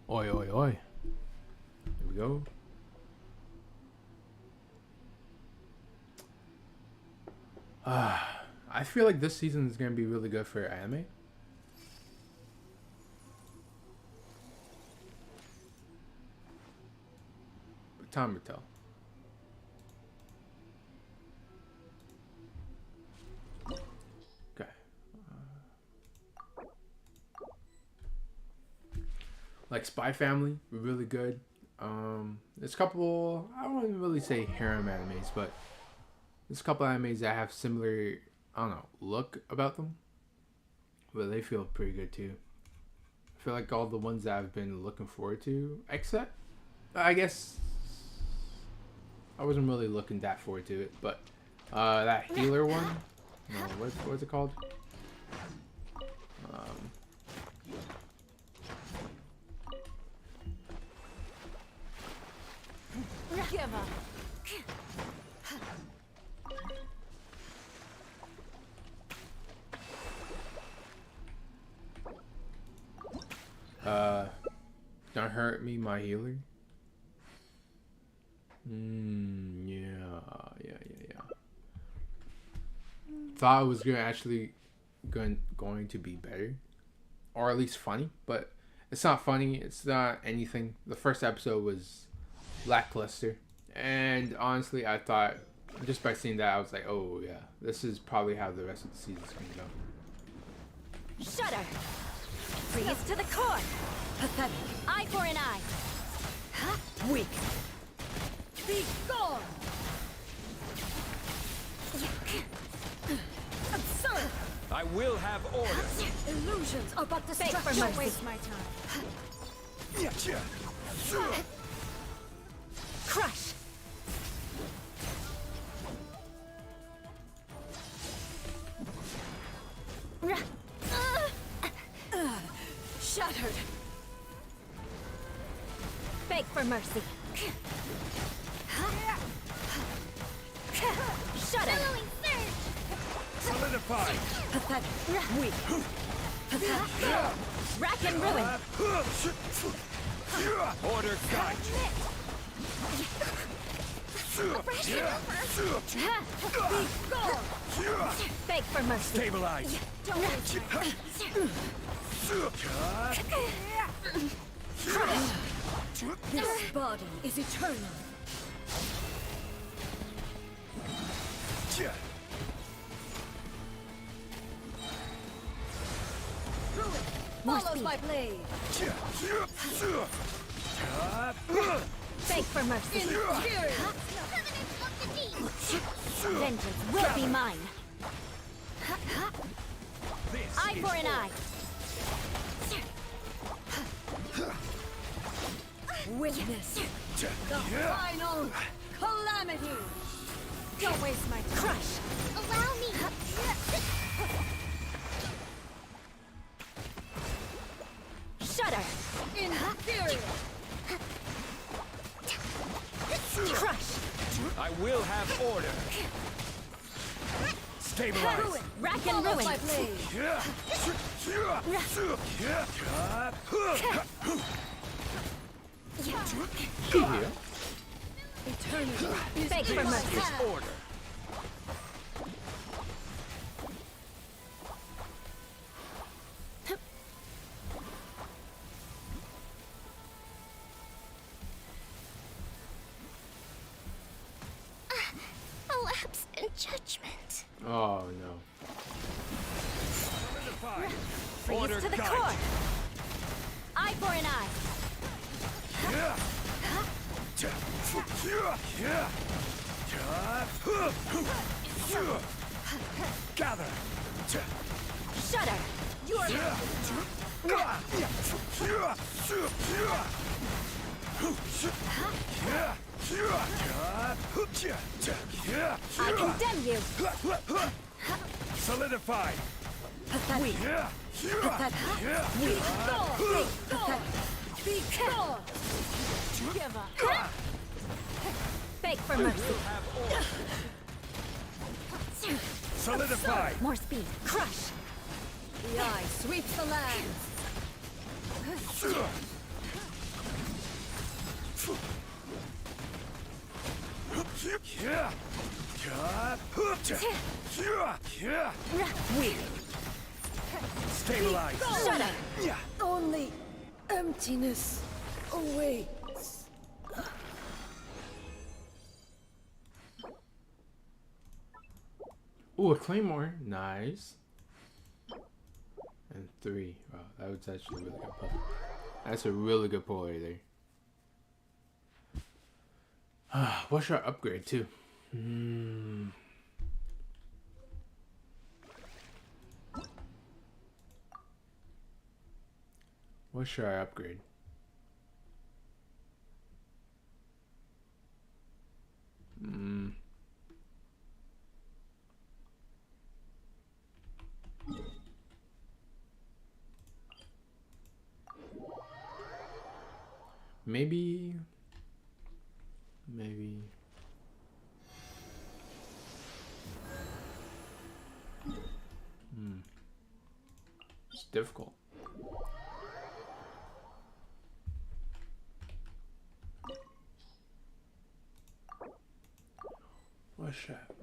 Oi, oi, oi. Here we go. I feel like this season is going to be really good for anime. But time will tell. Okay. Like Spy Family, really good. There's a couple, I wouldn't really say harem animes, but there's a couple animes that have similar, I don't know, look about them. But they feel pretty good too. I feel like all the ones that I've been looking forward to, except, I guess, I wasn't really looking that forward to it, but that healer one, no, what's it called? Give up. Don't hurt me, my healer. Yeah. Thought it was going to be better, or at least funny, but it's not funny. It's not anything. The first episode was lackluster, and honestly, I thought just by seeing that, I was like, oh yeah, this is probably how the rest of the season's gonna go. Shudder. Freeze to the core. Pathetic. Eye for an eye. Huh? Weak. Be gone. Absurd. I will have order. Illusions are but destruction. For mercy. Waste my time. Crush. Shattered. Beg for mercy. Shudder. Solidify. Pathetic. Weak. Pathetic. Rack and ruin. Order guide. Be gone. Beg for mercy. Stabilize. This body is eternal. Follows my blade. Beg for mercy. Vengeance will be mine. Eye for an eye. Witness the final calamity. Don't waste my time. Crush. Allow me. Shudder. Inferior. Crush. I will have order. Stabilize. Rack and ruin. My blade. Here. Eternity. Beg for mercy. Is order. A lapse in judgment. Oh no. Solidify. Freeze Order to the guide. core. Eye for an eye. Gather. Shudder. I condemn you. Solidify. Pathetic. Pathetic. Weak. Pathetic. Be gone. Give up. Beg for mercy. Solidify. More speed. Crush. The eye sweeps the land. Weak. Stabilize. Shut up. Only emptiness awaits. Ooh, a claymore. Nice. And 3. Wow, that was actually a really good pull. That's a really good pull right there. What should I upgrade to? What should I upgrade? Maybe. It's difficult. What should I upgrade?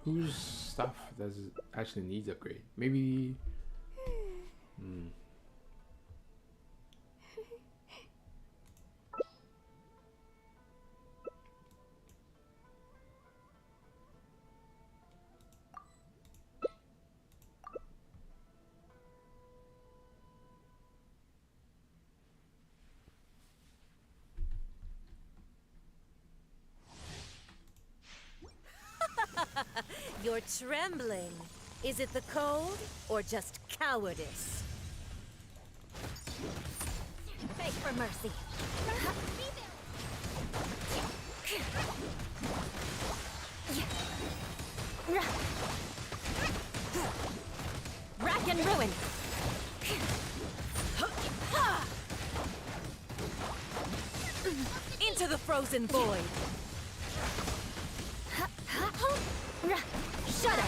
Whose stuff does it actually needs upgrade? Maybe. You're trembling. Is it the cold or just cowardice? Beg for mercy. Rack and ruin. Into the frozen void. Shut up!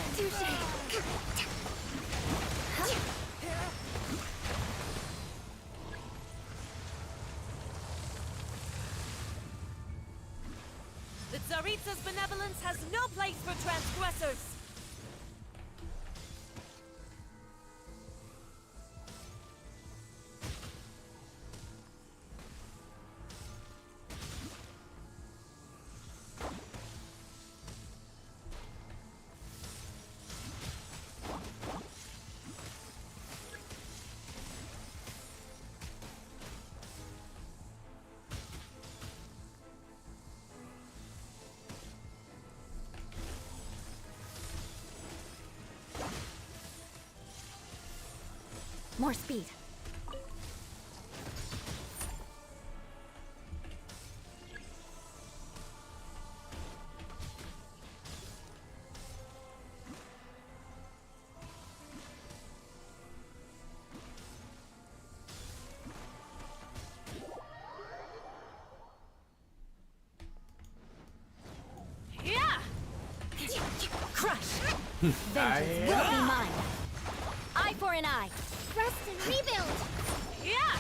The Tsaritsa's benevolence has no place for transgressors! More speed. Yeah! Crush! Vengeance will be mine. Eye for an eye. Rest and rebuild! Yeah!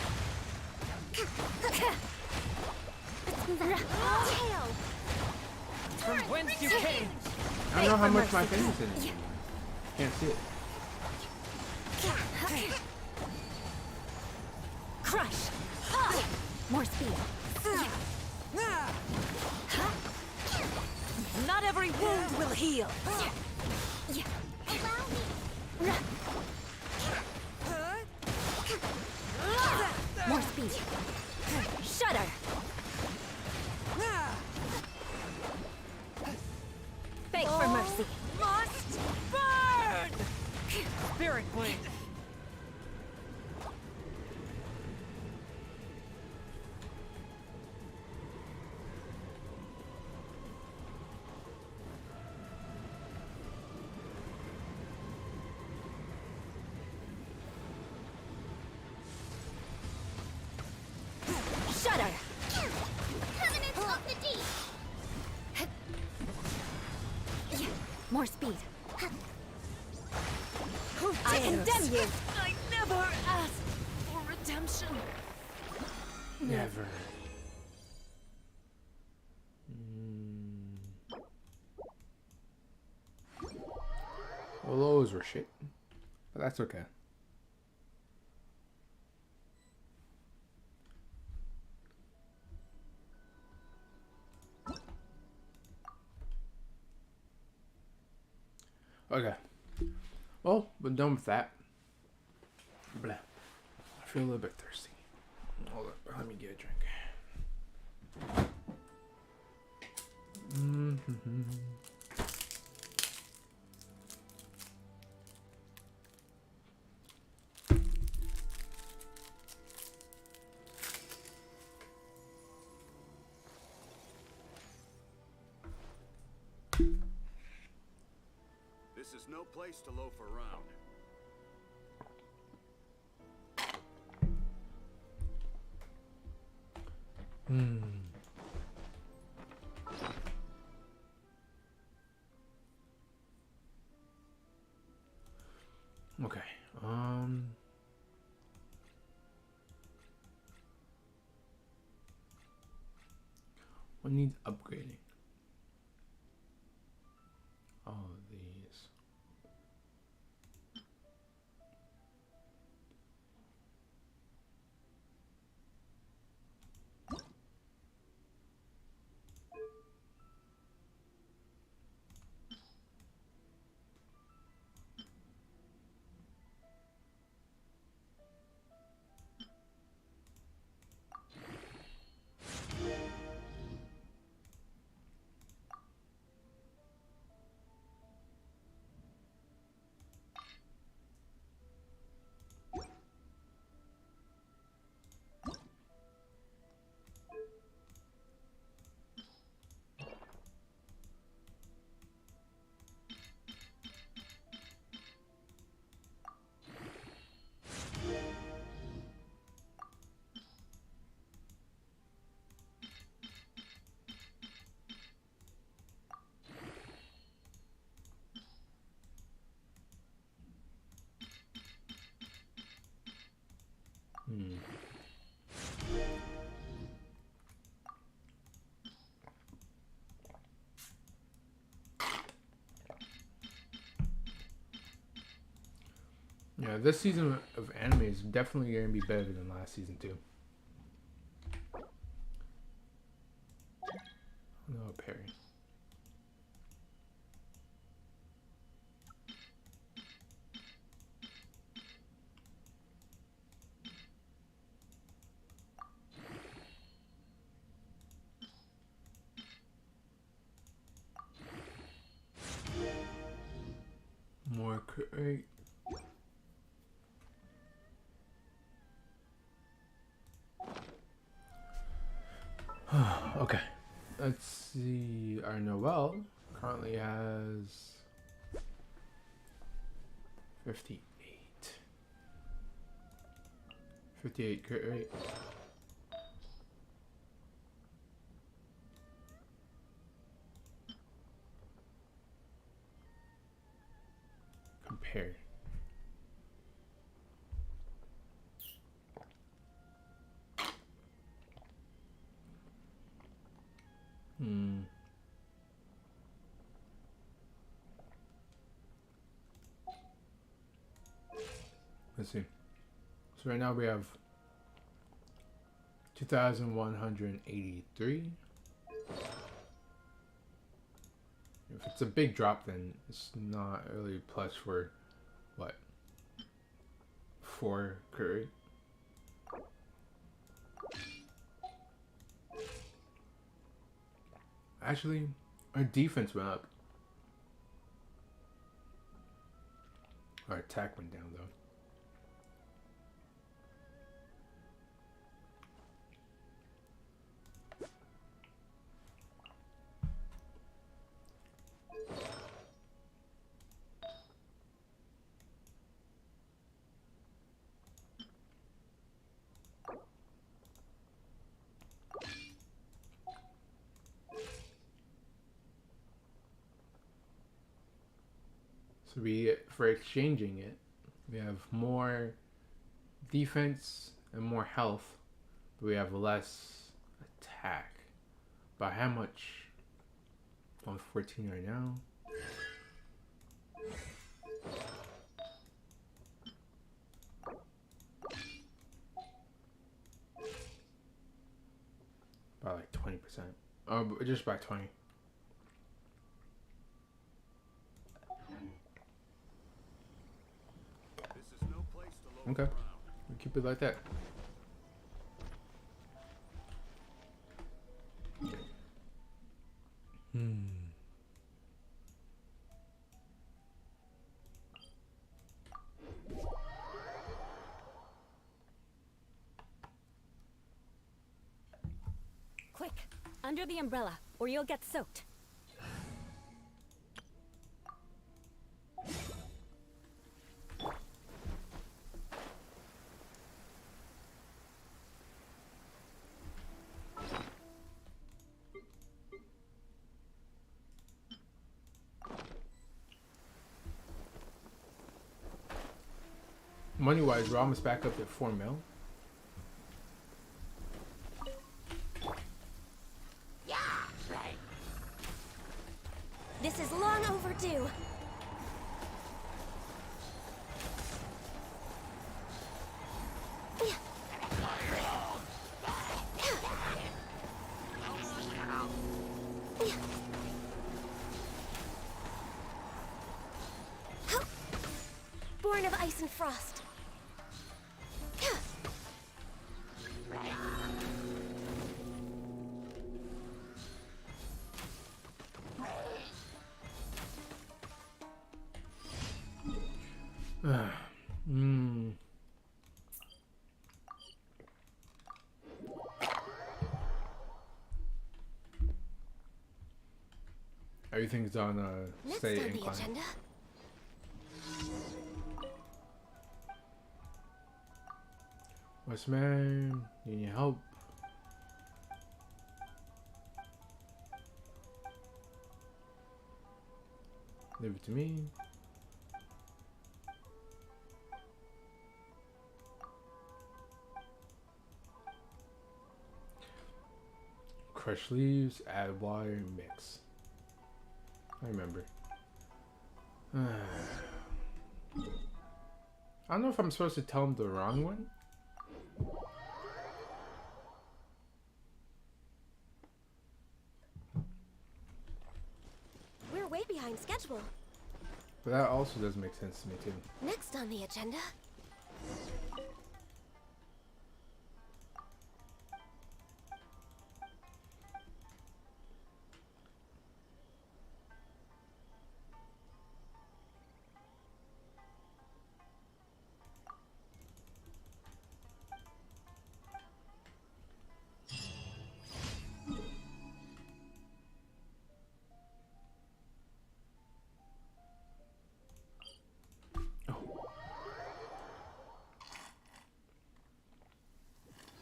Tail! From whence you came. I don't know how much my thing is in it. Can't see it. Crush! More speed. Not every wound will heal. Allow me! More speed. Shudder. Beg for mercy. Must burn! Spirit Blade. More speed. I condemn you! I never asked for redemption. Never. Well, those were shit. But that's okay. Okay. Well, we're done with that. Blah. I feel a little bit thirsty. Hold up. Let me get a drink. This is no place to loaf around. Okay. What needs upgrading? All of these. Yeah, this season of anime is definitely going to be better than last season too. No, Perry. More crate. Okay. Let's see. Our Noel currently has 58. 58 crit rate. Compare. Let's see. So right now we have 2,183. If it's a big drop, then it's not really a plus for what? 4 curry. Actually, our defense went up. Our attack went down though. So for exchanging it, we have more defense and more health, but we have less attack. By how much? I'm 14 right now. By like 20%. Oh, just by 20. This is no place to loaf Okay. around. We keep it like that. Quick, under the umbrella, or you'll get soaked. Money wise, we're almost back up to 4 mil. This is long overdue. Born of ice and frost. Everything's on Next stay on the incline. agenda. West man, need any help? Leave it to me. Crush leaves, add water, mix. I remember. I don't know if I'm supposed to tell him the wrong one. We're way behind schedule. But that also doesn't make sense to me too. Next on the agenda.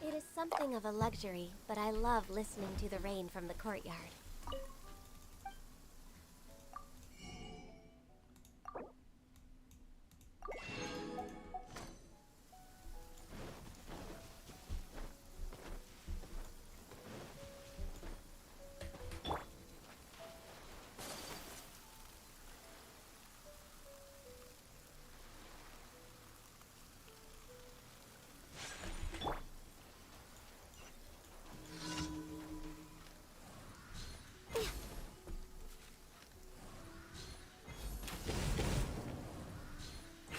It is something of a luxury, but I love listening to the rain from the courtyard.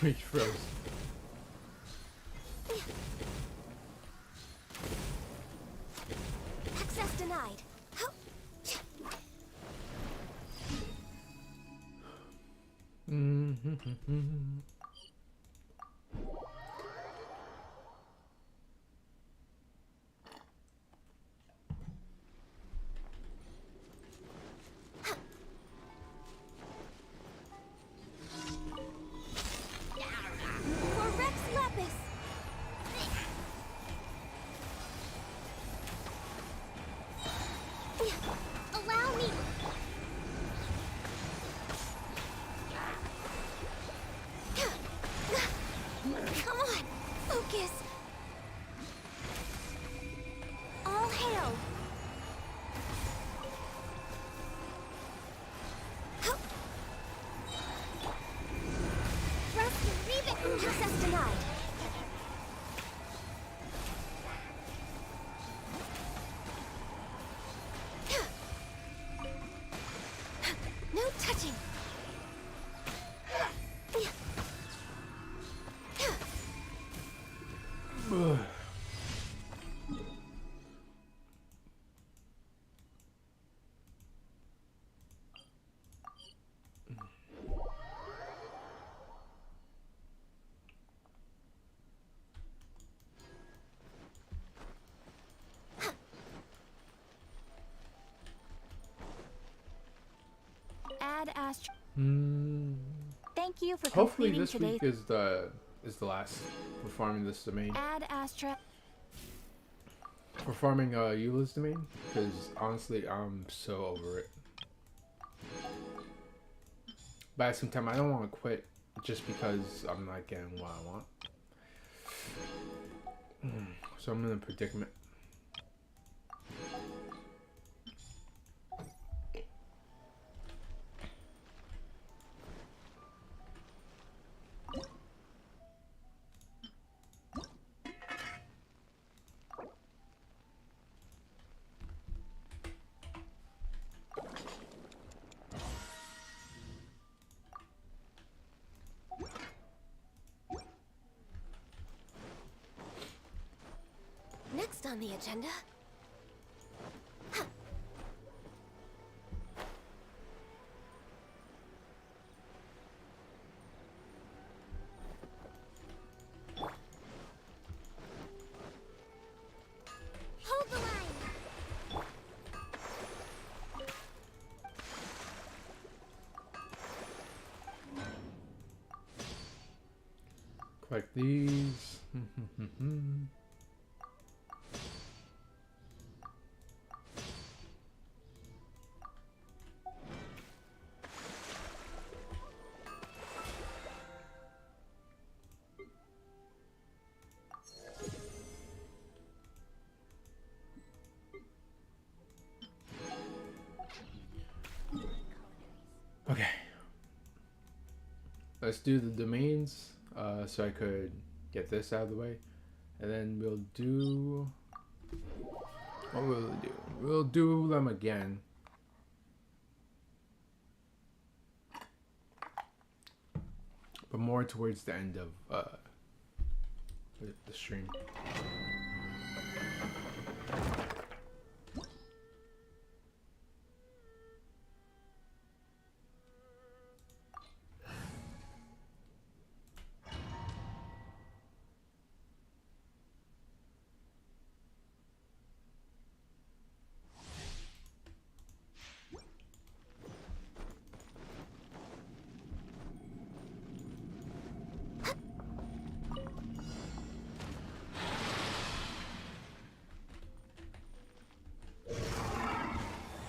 He froze. Access denied. For Rex Lapis! Allow me. Come on, focus. All hail. Hup. Rest and rebuild. Access denied. No touching. Add Astra. Hmm. Thank you for Hopefully completing this today's. week is the last for farming this domain. Add Astra. For farming Eula's domain, because honestly I'm so over it. But at the same time I don't want to quit just because I'm not getting what I want. So I'm in a predicament. Next on the agenda. Hold the line. Collect these. Okay. Let's do the domains so I could get this out of the way. And then we'll do... What will we do? We'll do them again. But more towards the end of the stream.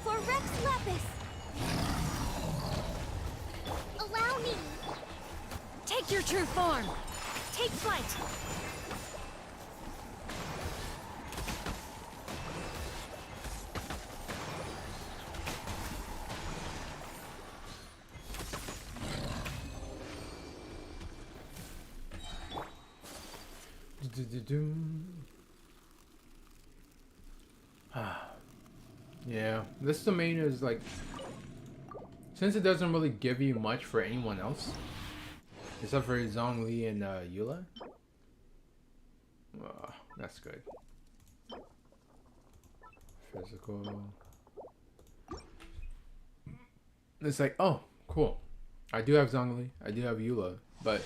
For Rex Lapis. Allow me. Take your true form. Take flight. Yeah, this domain is like, since it doesn't really give you much for anyone else, except for Zhongli and Eula. That's good. Physical. It's like, oh, cool. I do have Zhongli, I do have Eula, but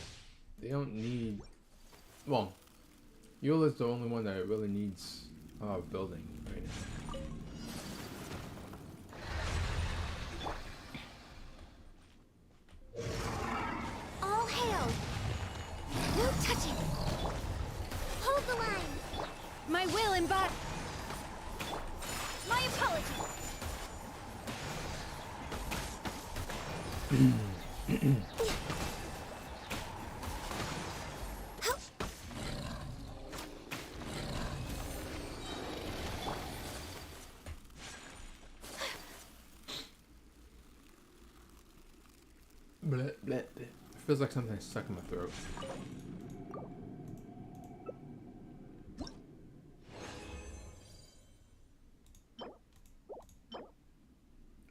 they don't need. Well, Eula's the only one that really needs building right now. All hail. No touching. Hold the line. My will embody. My apology. Bleh, bleh. It feels like something's stuck in my throat.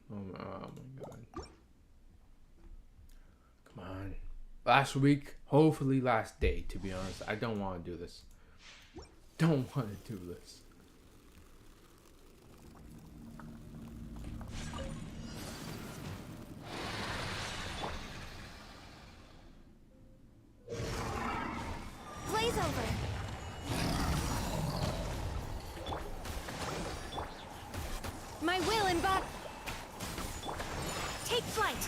Oh my god. Come on. Last week, hopefully last day, to be honest. I don't want to do this. Don't want to do this. Blaze over. My will embody. Take flight.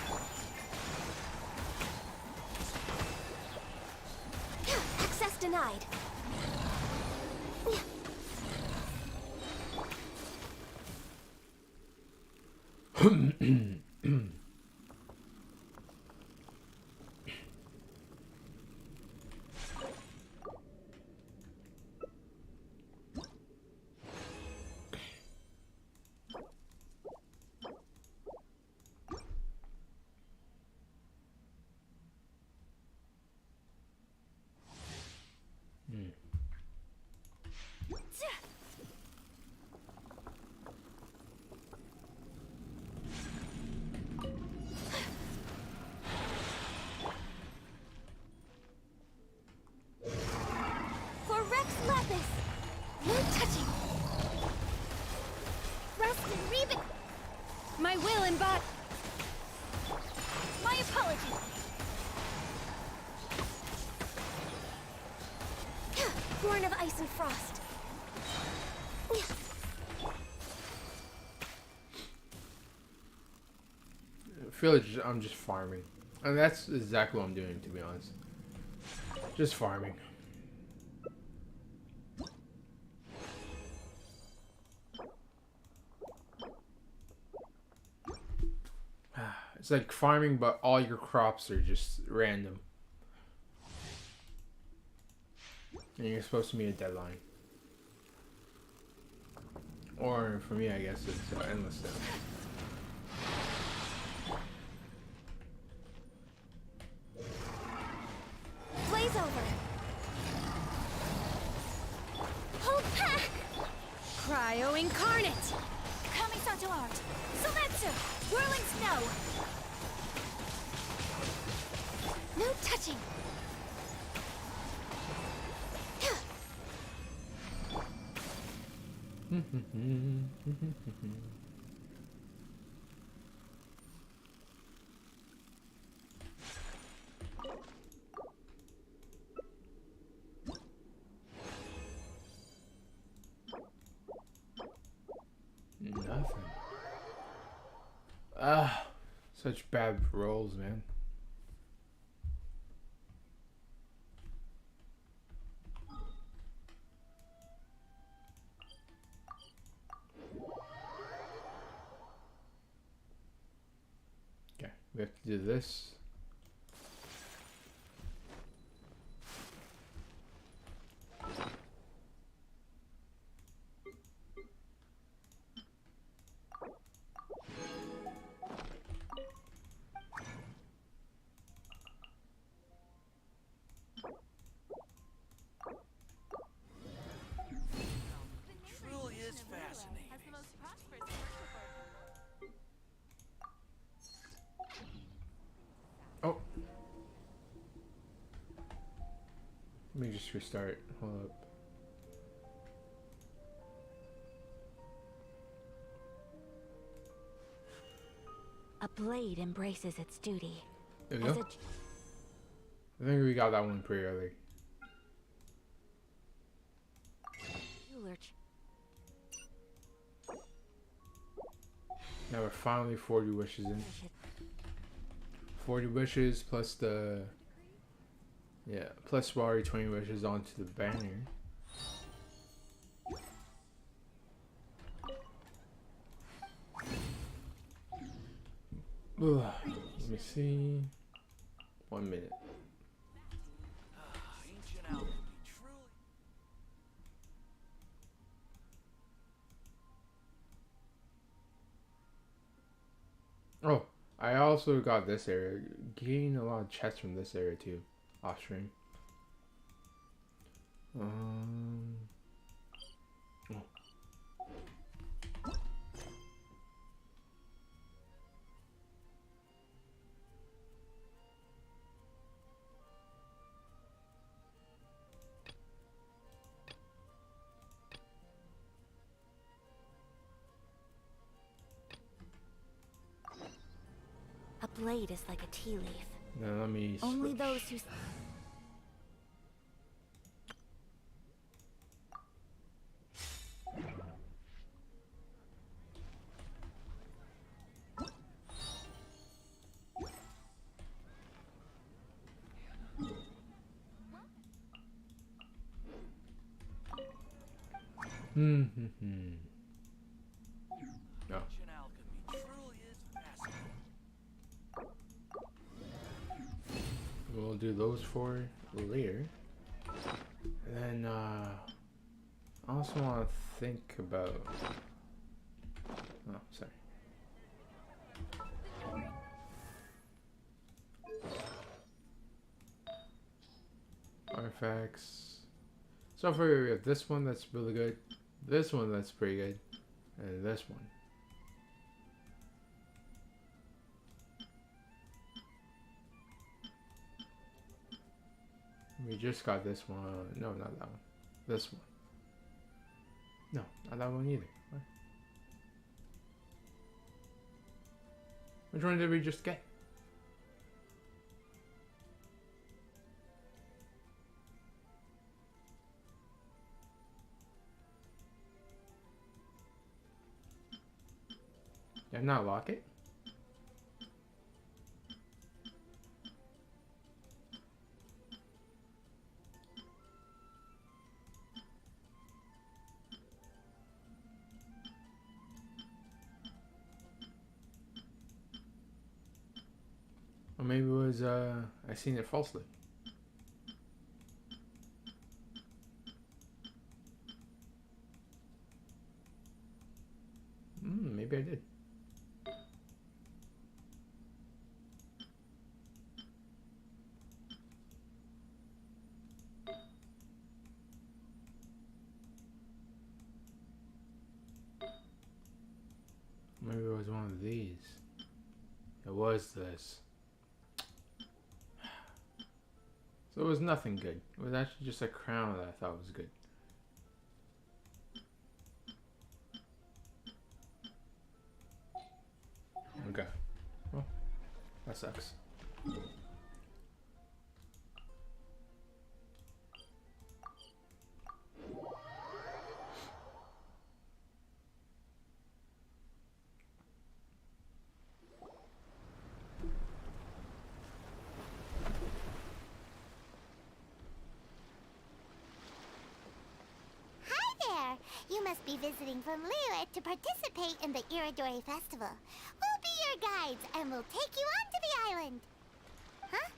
Access denied. For Rex Lapis. No touching. Rust and Reba. My will embody. My apologies. Born of ice and frost. I feel like I'm just farming. And that's exactly what I'm doing, to be honest. Just farming. It's like farming, but all your crops are just random. And you're supposed to meet a deadline. Or for me, I guess it's endless stuff. Blaze over. Hold back. Cryo incarnate. Kamisato art. Sometsu. Whirling snow. No touching. Nothing. Ah, such bad rolls, man. Okay, we have to do this. Truly is fascinating. Oh. Let me just restart. Hold up. A blade embraces its duty. There we As go. a I think we got that one pretty early. jeweler. Now we're finally 40 wishes in. 40 wishes plus the... Yeah, plus we're already 20 wishes onto the banner. Ugh, let me see. 1 minute. Ancient alchemy, truly. Oh, I also got this area. Gained a lot of chests from this area too, off stream. Oh. A blade is like a tea leaf. Now let me Only switch. those who... No. Ancient alchemy truly is fascinating. We'll do those four later. And then I also want to think about. Oh, sorry. Artifacts. So far we have this one that's really good, this one that's pretty good, and this one. We just got this one. No, not that one. This one. No, not that one either. What? Which one did we just get? Did I not lock it? Or maybe it was, I seen it falsely. Maybe I did. Maybe it was one of these. It was this. So it was nothing good. It was actually just a crown that I thought was good. Okay. Well, that sucks. You must be visiting from Liyue to participate in the Iridori Festival. We'll be your guides, and we'll take you onto the island. Huh?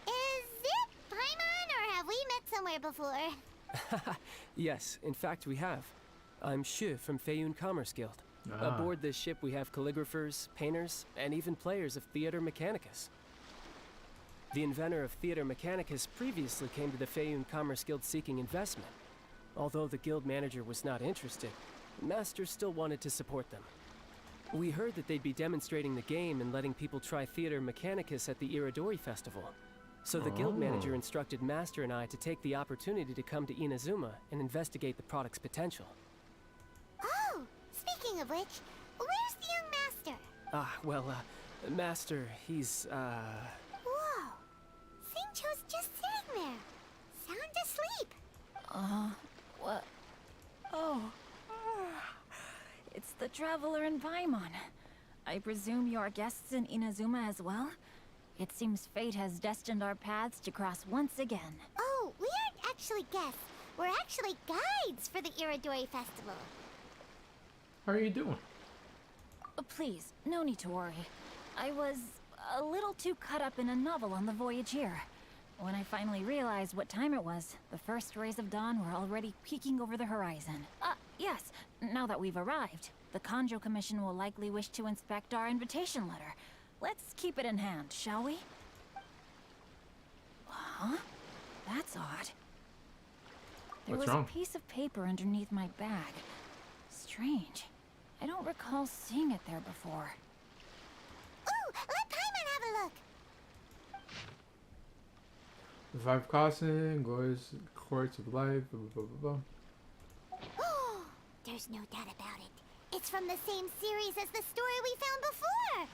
Is it Paimon, or have we met somewhere before? Yes, in fact we have. I'm Shu from Feiyun Commerce Guild. Aboard this ship we have calligraphers, painters, and even players of Theater Mechanicus. The inventor of Theater Mechanicus previously came to the Feiyun Commerce Guild seeking investment. Although the guild manager was not interested, Master still wanted to support them. We heard that they'd be demonstrating the game and letting people try Theater Mechanicus at the Iridori Festival. So the guild manager instructed Master and I to take the opportunity to come to Inazuma and investigate the product's potential. Oh, speaking of which, where's the young master? Master, he's, Whoa! Xingqiu's just sitting there, sound asleep. What? Oh. It's the Traveler and Paimon. I presume you are guests in Inazuma as well? It seems fate has destined our paths to cross once again. Oh, we aren't actually guests. We're actually guides for the Iridori Festival. How are you doing? Please, no need to worry. I was a little too caught up in a novel on the voyage here. When I finally realized what time it was, the first rays of dawn were already peeking over the horizon. Yes, now that we've arrived, the Kanjo Commission will likely wish to inspect our invitation letter. Let's keep it in hand, shall we? Huh? That's odd. There What's was wrong? a piece of paper underneath my bag. Strange. I don't recall seeing it there before. Ooh, let Paimon have a look. The 5 Cossin, Glorious Courts of Life, blah blah blah blah. Oh, there's no doubt about it. It's from the same series as the story we found before.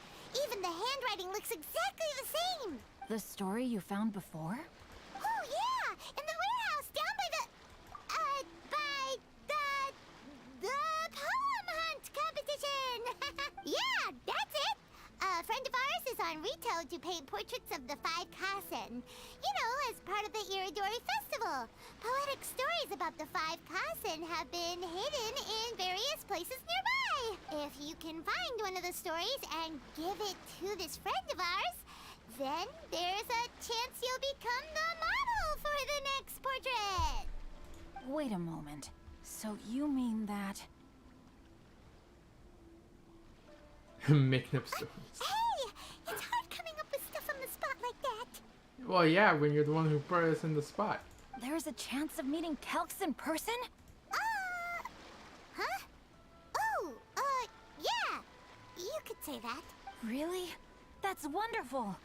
Even the handwriting looks exactly the same. The story you found before? Oh yeah, in the warehouse down by the poem hunt competition. Yeah, that's it. A friend of ours is on Rito to paint portraits of the 5 Kasen. You know, as part of the Iridori Festival. Poetic stories about the 5 Kasen have been hidden in various places nearby. If you can find one of the stories and give it to this friend of ours, then there's a chance you'll become the model for the next portrait. Wait a moment. So you mean that... Making up stories. Hey, it's hard coming up with stuff on the spot like that. Well, yeah, when you're the one who put us in the spot. There's a chance of meeting Calx in person? Huh? Oh, yeah. You could say that. Really? That's wonderful!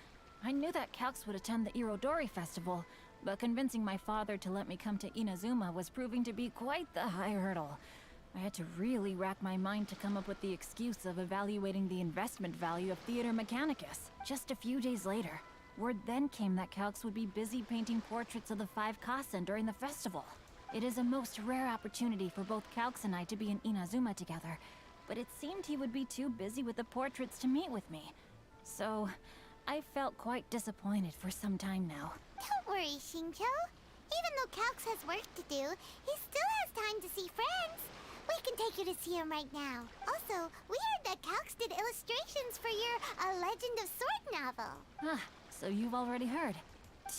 I knew that Calx would attend the Irodori Festival, but convincing my father to let me come to Inazuma was proving to be quite the high hurdle. I had to really rack my mind to come up with the excuse of evaluating the investment value of Theater Mechanicus. Just a few days later, word then came that Calx would be busy painting portraits of the 5 Kasen during the festival. It is a most rare opportunity for both Calx and I to be in Inazuma together, but it seemed he would be too busy with the portraits to meet with me. So, I felt quite disappointed for some time now. Don't worry, Shincho. Even though Calx has work to do, he still has time to see friends. We can take you to see him right now. Also, we heard that Calx did illustrations for your A Legend of Sword novel. Ah, so you've already heard.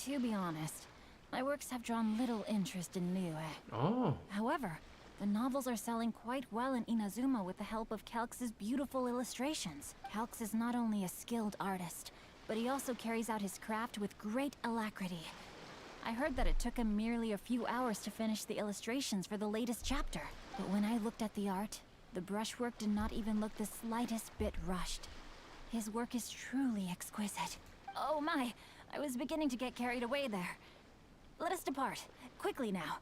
To be honest, my works have drawn little interest in Liyue. Oh. However, the novels are selling quite well in Inazuma with the help of Calx's beautiful illustrations. Calx is not only a skilled artist, but he also carries out his craft with great alacrity. I heard that it took him merely a few hours to finish the illustrations for the latest chapter. But when I looked at the art, the brushwork did not even look the slightest bit rushed. His work is truly exquisite. Oh my, I was beginning to get carried away there. Let us depart, quickly now.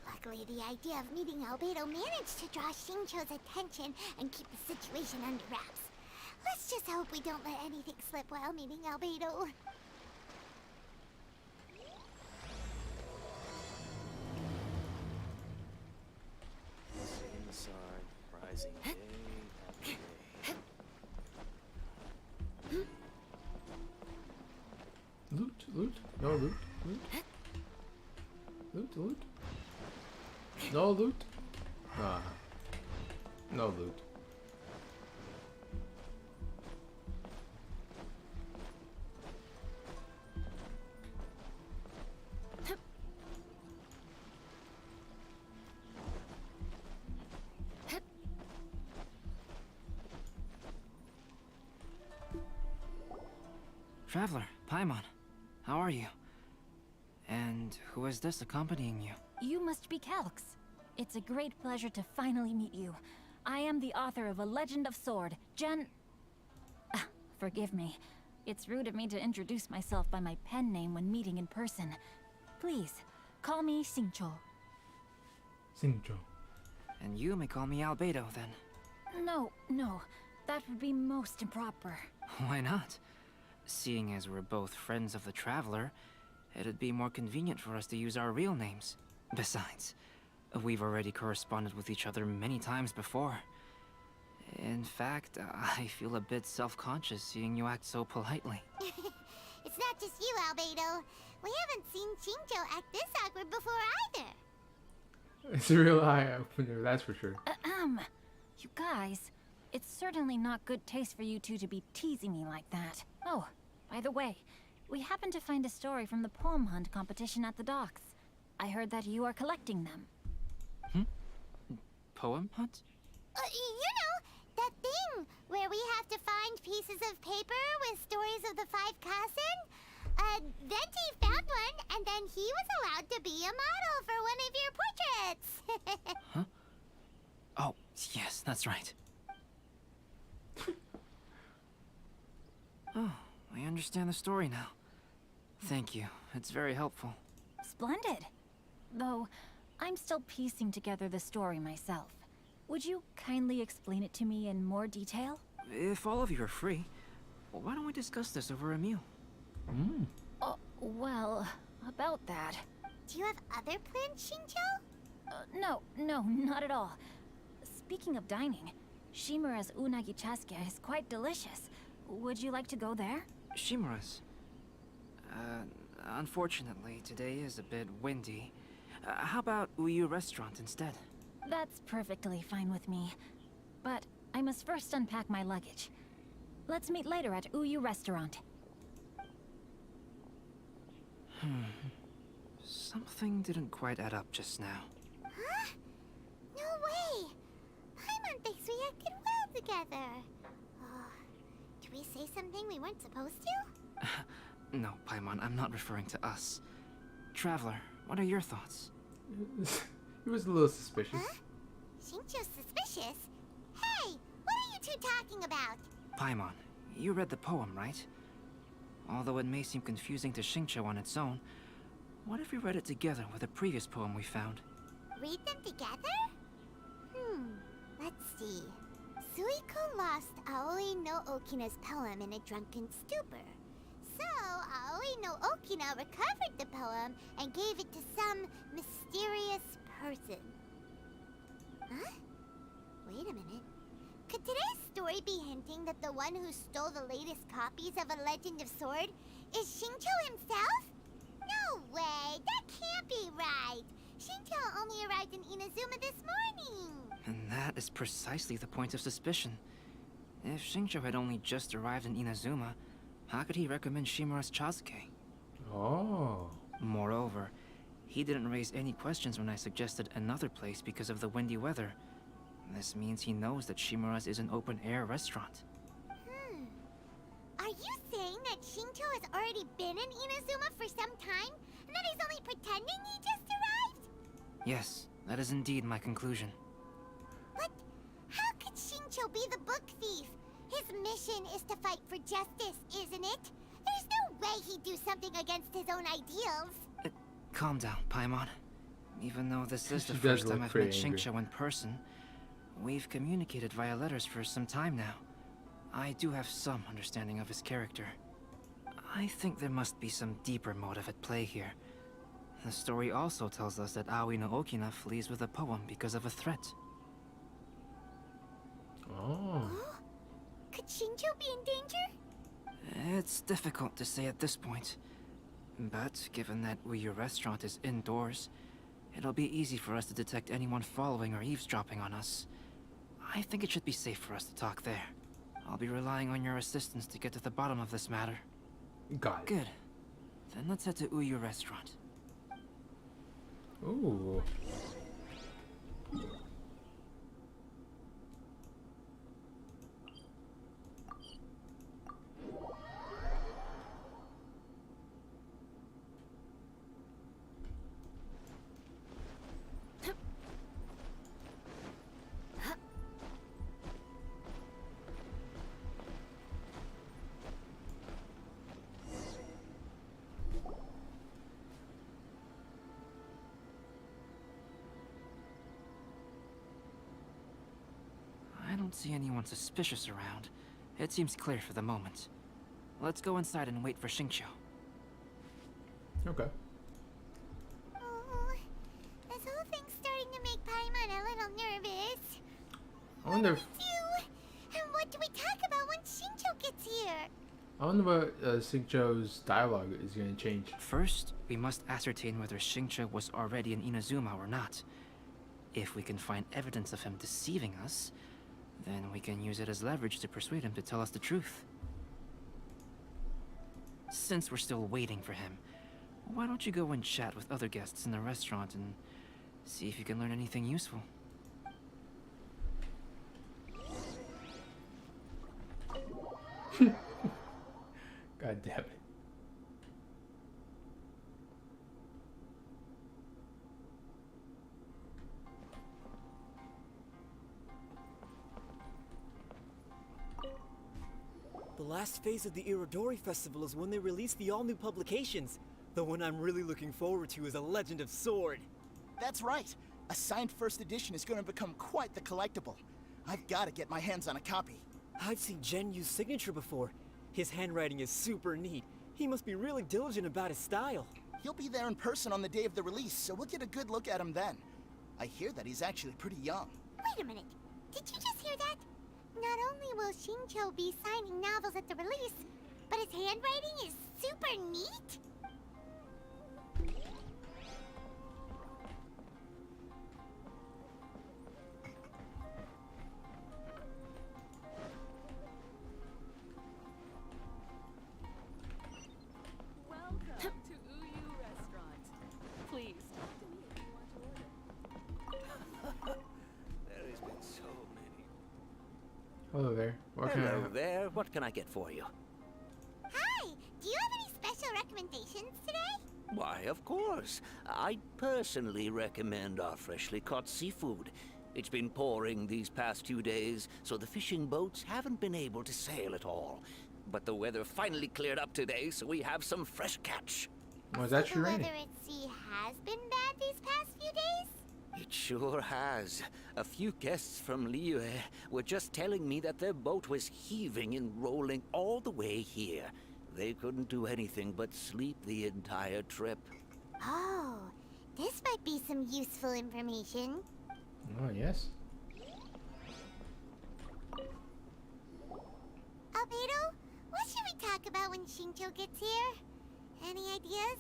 Luckily, the idea of meeting Albedo managed to draw Shincho's attention and keep the situation under wraps. Let's just hope we don't let anything slip while meeting Albedo. Seeing the sun, rising day after day. Loot, loot, no loot, loot. Loot, loot. No loot. Ah. No loot. Traveler, Paimon, how are you? And who is this accompanying you? You must be Calx. It's a great pleasure to finally meet you. I am the author of A Legend of Sword, forgive me. It's rude of me to introduce myself by my pen name when meeting in person. Please, call me Shincho. Shincho. And you may call me Albedo, then. No, that would be most improper. Why not? Seeing as we're both friends of the Traveler, it'd be more convenient for us to use our real names. Besides, we've already corresponded with each other many times before. In fact, I feel a bit self-conscious seeing you act so politely. It's not just you, Albedo. We haven't seen Shincho act this awkward before either. It's a real eye opener, that's for sure. You guys, it's certainly not good taste for you two to be teasing me like that. Oh, by the way, we happened to find a story from the poem hunt competition at the docks. I heard that you are collecting them. Poem hunt? You know, that thing where we have to find pieces of paper with stories of the five Kassen? Venti found one, and then he was allowed to be a model for one of your portraits. Huh? Oh, yes, that's right. Oh, I understand the story now. Thank you. It's very helpful. Splendid. Though, I'm still piecing together the story myself. Would you kindly explain it to me in more detail? If all of you are free, why don't we discuss this over a meal? Well, about that. Do you have other plans, Shincho? No, not at all. Speaking of dining, Shimura's unagi chasuke is quite delicious. Would you like to go there? Shimura's. Unfortunately, today is a bit windy. How about Uyu Restaurant instead? That's perfectly fine with me. But I must first unpack my luggage. Let's meet later at Uyu Restaurant. Something didn't quite add up just now. Huh? No way! Paimon thinks we acted well together. Did we say something we weren't supposed to? No, Paimon, I'm not referring to us. Traveler, what are your thoughts? He was a little suspicious. Huh? Shincho's suspicious? Hey, what are you two talking about? Paimon, you read the poem, right? Although it may seem confusing to Xingqiu on its own, what if we read it together with a previous poem we found? Read them together? Let's see. Suiko lost Aoi no Okina's poem in a drunken stupor. So, Aoi no Okina recovered the poem and gave it to some mysterious person. Huh? Wait a minute. Could today's story be hinting that the one who stole the latest copies of A Legend of Sword is Xingqiu himself? No way! That can't be right! Xingqiu only arrived in Inazuma this morning! And that is precisely the point of suspicion. If Xingqiu had only just arrived in Inazuma, how could he recommend Shimura's Chasuke? Oh. Moreover, he didn't raise any questions when I suggested another place because of the windy weather. This means he knows that Shimura's is an open-air restaurant. Are you saying that Shincho has already been in Inazuma for some time? And that he's only pretending he just arrived? Yes, that is indeed my conclusion. But how could Shincho be the book thief? His mission is to fight for justice, isn't it? There's no way he'd do something against his own ideals. Calm down, Paimon. Even though this is the She first does time look I've met pretty angry. Xingqiu in person, we've communicated via letters for some time now. I do have some understanding of his character. I think there must be some deeper motive at play here. The story also tells us that Aoi no Okina flees with a poem because of a threat. Oh. Could Shincho be in danger? It's difficult to say at this point. But given that Uyu Restaurant is indoors, it'll be easy for us to detect anyone following or eavesdropping on us. I think it should be safe for us to talk there. I'll be relying on your assistance to get to the bottom of this matter. Got it. Good. Then let's head to Uyu Restaurant. Ooh. I don't see anyone suspicious around. It seems clear for the moment. Let's go inside and wait for Xingqiu. Okay. Oh, this whole thing's starting to make Paimon a little nervous. I wonder if, And what do we talk about when Shincho gets here? I wonder what Xingqiu's dialogue is going to change. First, we must ascertain whether Xingqiu was already in Inazuma or not. If we can find evidence of him deceiving us, then we can use it as leverage to persuade him to tell us the truth. Since we're still waiting for him, why don't you go and chat with other guests in the restaurant and see if you can learn anything useful? God damn it. The last phase of the Irodori Festival is when they release the all-new publications. The one I'm really looking forward to is A Legend of Sword. That's right. A signed first edition is going to become quite the collectible. I've got to get my hands on a copy. I've seen Jen use signature before. His handwriting is super neat. He must be really diligent about his style. He'll be there in person on the day of the release, so we'll get a good look at him then. I hear that he's actually pretty young. Wait a minute. Did you just hear that? Not only will Shincho be signing novels at the release, but his handwriting is super neat? Welcome to Uyu Restaurant. Please talk to me if you want to order. There has been so many. Hello there. What can Hello I... there. What can I get for you? Hi! Do you have any special recommendations today? Why, of course. I personally recommend our freshly caught seafood. It's been pouring these past 2 days, so the fishing boats haven't been able to sail at all. But the weather finally cleared up today, so we have some fresh catch. Was The actually raining? weather at sea has been bad these past few days? It sure has. A few guests from Liyue were just telling me that their boat was heaving and rolling all the way here. They couldn't do anything but sleep the entire trip. Oh, this might be some useful information. Oh, yes. Albedo, what should we talk about when Shincho gets here? Any ideas?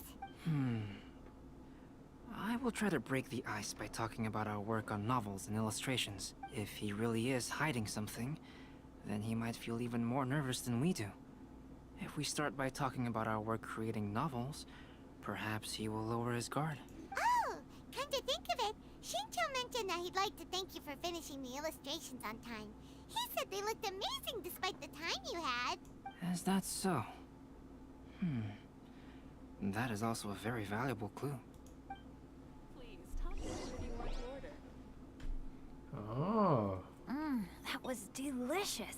I will try to break the ice by talking about our work on novels and illustrations. If he really is hiding something, then he might feel even more nervous than we do. If we start by talking about our work creating novels, perhaps he will lower his guard. Oh, come to think of it, Shincho mentioned that he'd like to thank you for finishing the illustrations on time. He said they looked amazing despite the time you had. Is that so? That is also a very valuable clue. Please talk to me if you want to order. Oh. That was delicious.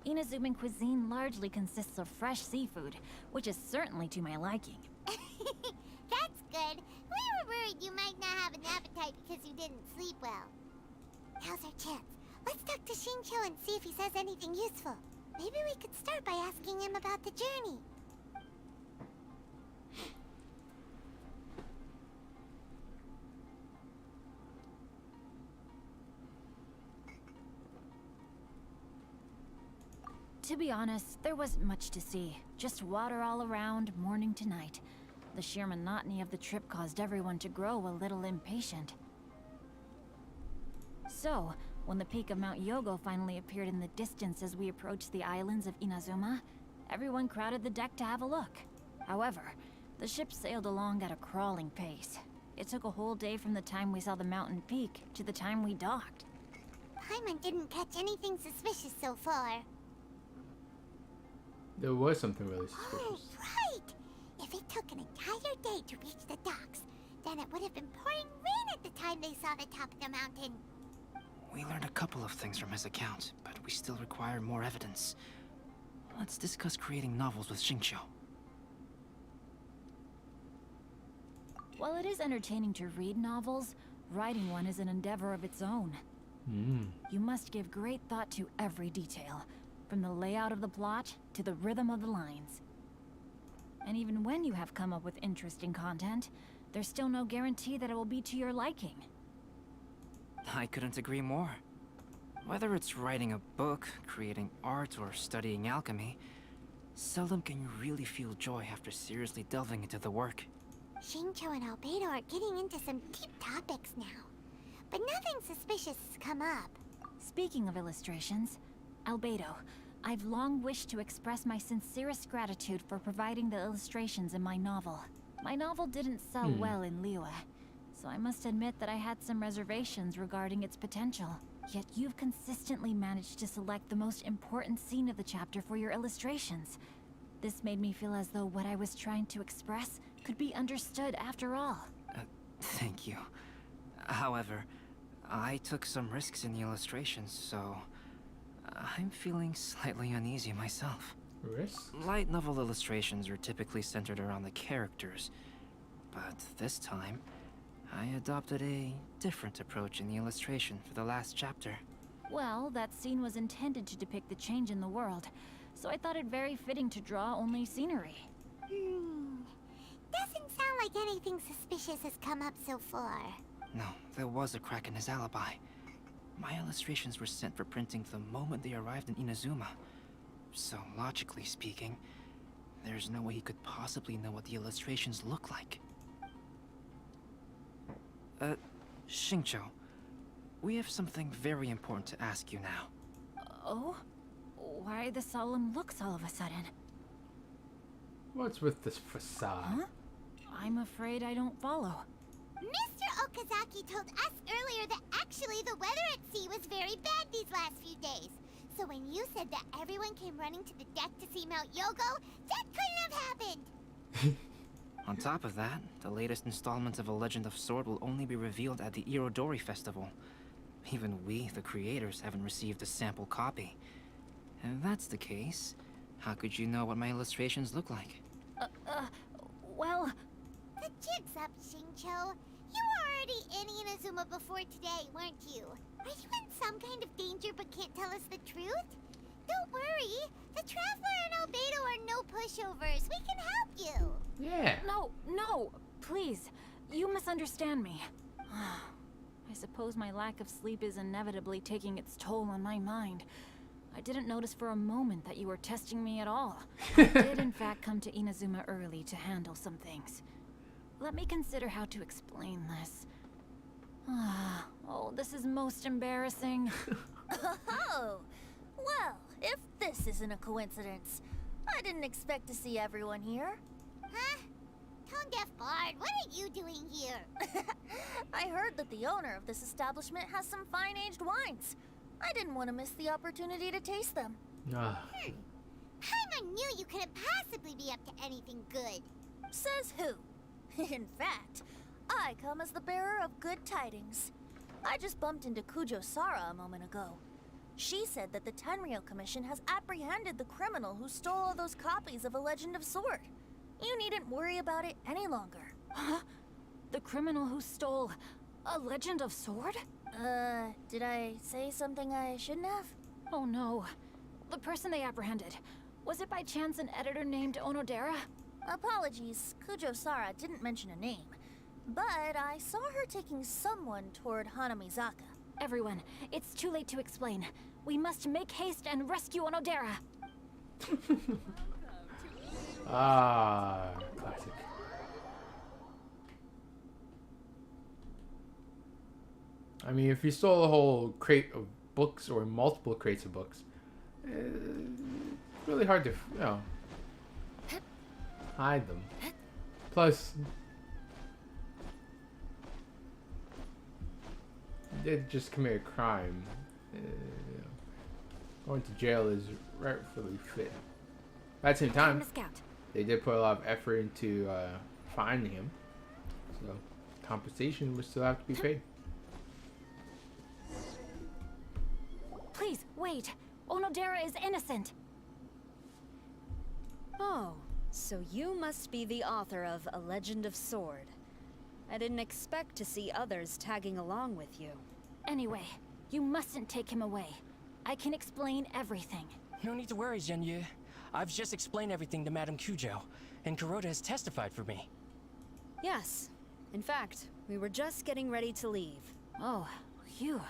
Inazuman cuisine largely consists of fresh seafood, which is certainly to my liking. That's good. We were worried you might not have an appetite because you didn't sleep well. Now's our chance. Let's talk to Shincho and see if he says anything useful. Maybe we could start by asking him about the journey. To be honest, there wasn't much to see. Just water all around, morning to night. The sheer monotony of the trip caused everyone to grow a little impatient. So, when the peak of Mount Yogo finally appeared in the distance as we approached the islands of Inazuma, everyone crowded the deck to have a look. However, the ship sailed along at a crawling pace. It took a whole day from the time we saw the mountain peak to the time we docked. Paimon didn't catch anything suspicious so far. There was something really Oh, suspicious. right! If it took an entire day to reach the docks, then it would have been pouring rain at the time they saw the top of the mountain. We learned a couple of things from his account, but we still require more evidence. Let's discuss creating novels with Shincho. While it is entertaining to read novels, writing one is an endeavor of its own. You must give great thought to every detail, from the layout of the plot to the rhythm of the lines. And even when you have come up with interesting content, there's still no guarantee that it will be to your liking. I couldn't agree more. Whether it's writing a book, creating art, or studying alchemy, seldom can you really feel joy after seriously delving into the work. Shincho and Albedo are getting into some deep topics now, but nothing suspicious has come up. Speaking of illustrations, Albedo, I've long wished to express my sincerest gratitude for providing the illustrations in my novel. My novel didn't sell well in Liyue, so I must admit that I had some reservations regarding its potential. Yet you've consistently managed to select the most important scene of the chapter for your illustrations. This made me feel as though what I was trying to express could be understood after all. Thank you. However, I took some risks in the illustrations, so I'm feeling slightly uneasy myself. Risks? Light novel illustrations are typically centered around the characters, but this time, I adopted a different approach in the illustration for the last chapter. Well, that scene was intended to depict the change in the world, so I thought it very fitting to draw only scenery. Doesn't sound like anything suspicious has come up so far. No, there was a crack in his alibi. My illustrations were sent for printing the moment they arrived in Inazuma. So, logically speaking, there's no way he could possibly know what the illustrations look like. Xingqiu, we have something very important to ask you now. Oh? Why the solemn looks all of a sudden? What's with this facade? Huh? I'm afraid I don't follow. Mr. Okazaki told us earlier that actually the weather at sea was very bad these last few days. So when you said that everyone came running to the deck to see Mount Yogo, that couldn't have happened! On top of that, the latest installment of A Legend of Sword will only be revealed at the Irodori Festival. Even we, the creators, haven't received a sample copy. If that's the case, how could you know what my illustrations look like? Well... The jig's up, Xingqiu. You were already in Inazuma before today, weren't you? Are you in some kind of danger but can't tell us the truth? Don't worry. The Traveler and Albedo are no pushovers. We can help you. Yeah. No, please. You misunderstand me. I suppose my lack of sleep is inevitably taking its toll on my mind. I didn't notice for a moment that you were testing me at all. I did in fact come to Inazuma early to handle some things. Let me consider how to explain this. Oh, this is most embarrassing. Oh, well, if this isn't a coincidence, I didn't expect to see everyone here. Huh? Tone-deaf bard, what are you doing here? I heard that the owner of this establishment has some fine-aged wines. I didn't want to miss the opportunity to taste them. Paimon knew you couldn't possibly be up to anything good. Says who? In fact, I come as the bearer of good tidings. I just bumped into Kujo Sara a moment ago. She said that the Tenryou Commission has apprehended the criminal who stole all those copies of A Legend of Sword. You needn't worry about it any longer. Huh? The criminal who stole A Legend of Sword? Did I say something I shouldn't have? Oh no. The person they apprehended. Was it by chance an editor named Onodera? Apologies, Kujo Sara didn't mention a name. But I saw her taking someone toward Hanamizaka. Everyone, it's too late to explain. We must make haste and rescue Onodera. Classic. I mean, if you stole a whole crate of books or multiple crates of books, it's really hard to, hide them. Plus, you did just commit a crime. Going to jail is rightfully fit. At the same time, they did put a lot of effort into finding him, so compensation would still have to be paid. Please, wait. Onodera is innocent. Oh, so you must be the author of A Legend of Sword. I didn't expect to see others tagging along with you. Anyway, you mustn't take him away. I can explain everything. No need to worry, Zhenyu. I've just explained everything to Madame Kujo, and Kuroda has testified for me. Yes. In fact, we were just getting ready to leave. Oh, phew.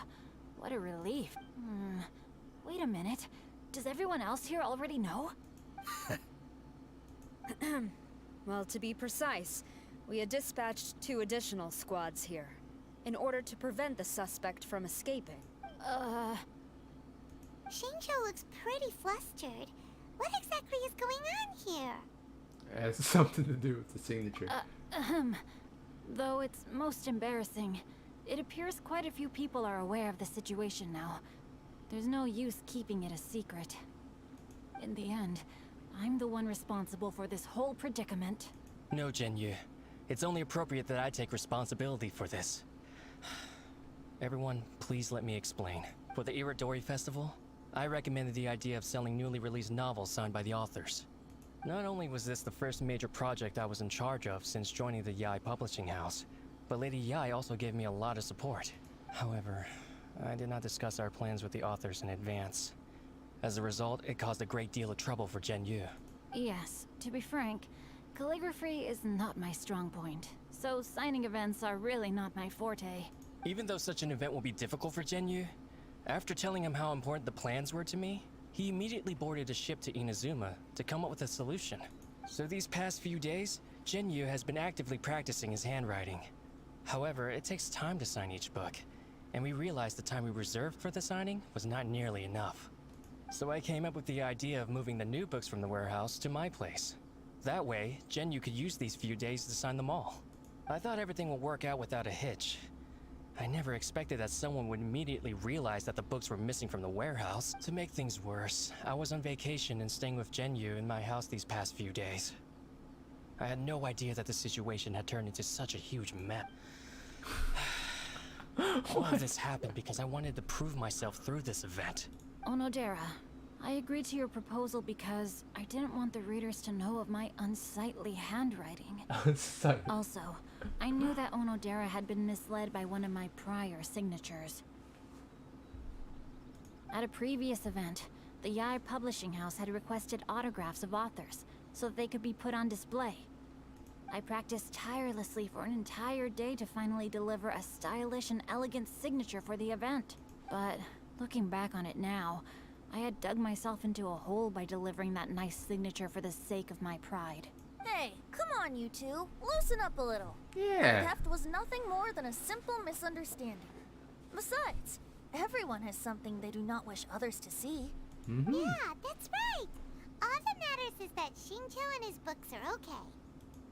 What a relief. Wait a minute. Does everyone else here already know? Well, to be precise, we had dispatched 2 additional squads here, in order to prevent the suspect from escaping. Xingqiu looks pretty flustered. What exactly is going on here? It has something to do with the signature. Though it's most embarrassing, it appears quite a few people are aware of the situation now. There's no use keeping it a secret. In the end, I'm the one responsible for this whole predicament. No, Jinyu. It's only appropriate that I take responsibility for this. Everyone, please let me explain. For the Irodori Festival, I recommended the idea of selling newly released novels signed by the authors. Not only was this the first major project I was in charge of since joining the Yae publishing house, but Lady Yae also gave me a lot of support. However, I did not discuss our plans with the authors in advance. As a result, it caused a great deal of trouble for Jinyu. Yes, to be frank, calligraphy is not my strong point, so signing events are really not my forte. Even though such an event will be difficult for Jinyu, after telling him how important the plans were to me, he immediately boarded a ship to Inazuma to come up with a solution. So these past few days, Jinyu has been actively practicing his handwriting. However, it takes time to sign each book, and we realized the time we reserved for the signing was not nearly enough. So I came up with the idea of moving the new books from the warehouse to my place. That way, Jinyu could use these few days to sign them all. I thought everything would work out without a hitch. I never expected that someone would immediately realize that the books were missing from the warehouse. To make things worse, I was on vacation and staying with Jinyu in my house these past few days. I had no idea that the situation had turned into such a huge mess. All of this happened because I wanted to prove myself through this event. Onodera, I agreed to your proposal because I didn't want the readers to know of my unsightly handwriting. Also, I knew that Onodera had been misled by one of my prior signatures. At a previous event, the Yae publishing house had requested autographs of authors so that they could be put on display. I practiced tirelessly for an entire day to finally deliver a stylish and elegant signature for the event. But looking back on it now, I had dug myself into a hole by delivering that nice signature for the sake of my pride. Hey, come on, you two. Loosen up a little. Yeah. The theft was nothing more than a simple misunderstanding. Besides, everyone has something they do not wish others to see. Yeah, that's right. All that matters is that Shincho and his books are okay.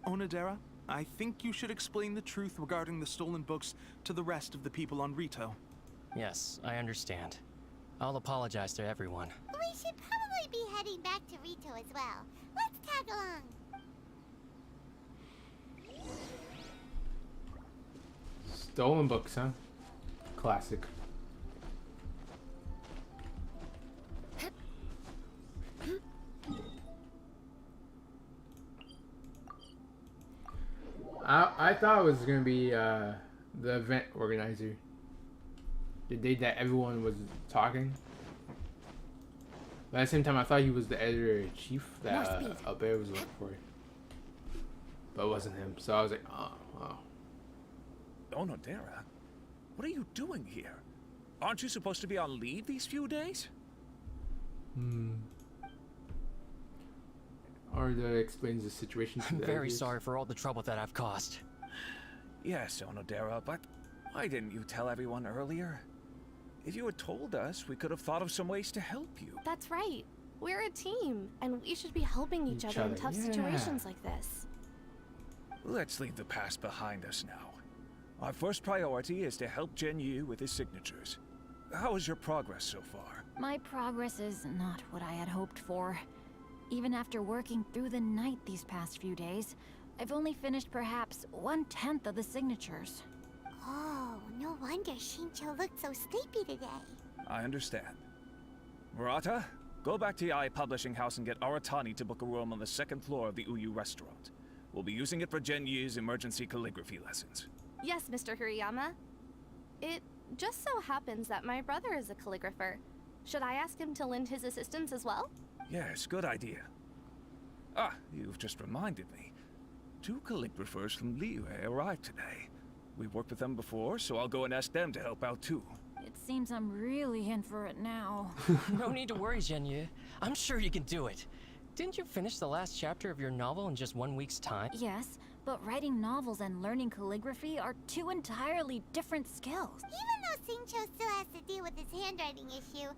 Onodera, I think you should explain the truth regarding the stolen books to the rest of the people on Rito. Yes, I understand. I'll apologize to everyone. We should probably be heading back to Rito as well. Let's tag along. Stolen books, huh? Classic. I thought it was gonna be the event organizer. The day that everyone was talking. But at the same time, I thought he was the editor-in-chief that Albert was looking for. But it wasn't him. So I was like, oh, wow. Onodera, what are you doing here? Aren't you supposed to be on leave these few days? Or that explains the situation. I'm very sorry for all the trouble that I've caused. Yes, Onodera, but why didn't you tell everyone earlier? If you had told us, we could have thought of some ways to help you. That's right. We're a team, and we should be helping each other in tough situations like this. Let's leave the past behind us now. Our first priority is to help Jinyu with his signatures. How is your progress so far? My progress is not what I had hoped for. Even after working through the night these past few days, I've only finished perhaps 1/10 of the signatures. Oh, no wonder Shincho looked so sleepy today. I understand. Murata, go back to Yae Publishing House and get Aratani to book a room on the second floor of the Uyu restaurant. We'll be using it for Jinyu's emergency calligraphy lessons. Yes, Mr. Hirayama. It just so happens that my brother is a calligrapher. Should I ask him to lend his assistance as well? Yes, good idea. Ah, you've just reminded me. 2 calligraphers from Liyue arrived today. We've worked with them before, so I'll go and ask them to help out too. It seems I'm really in for it now. No need to worry, Jinyu. I'm sure you can do it. Didn't you finish the last chapter of your novel in just 1 week's time? Yes, but writing novels and learning calligraphy are 2 entirely different skills. Even though Shincho still has to deal with his handwriting issue,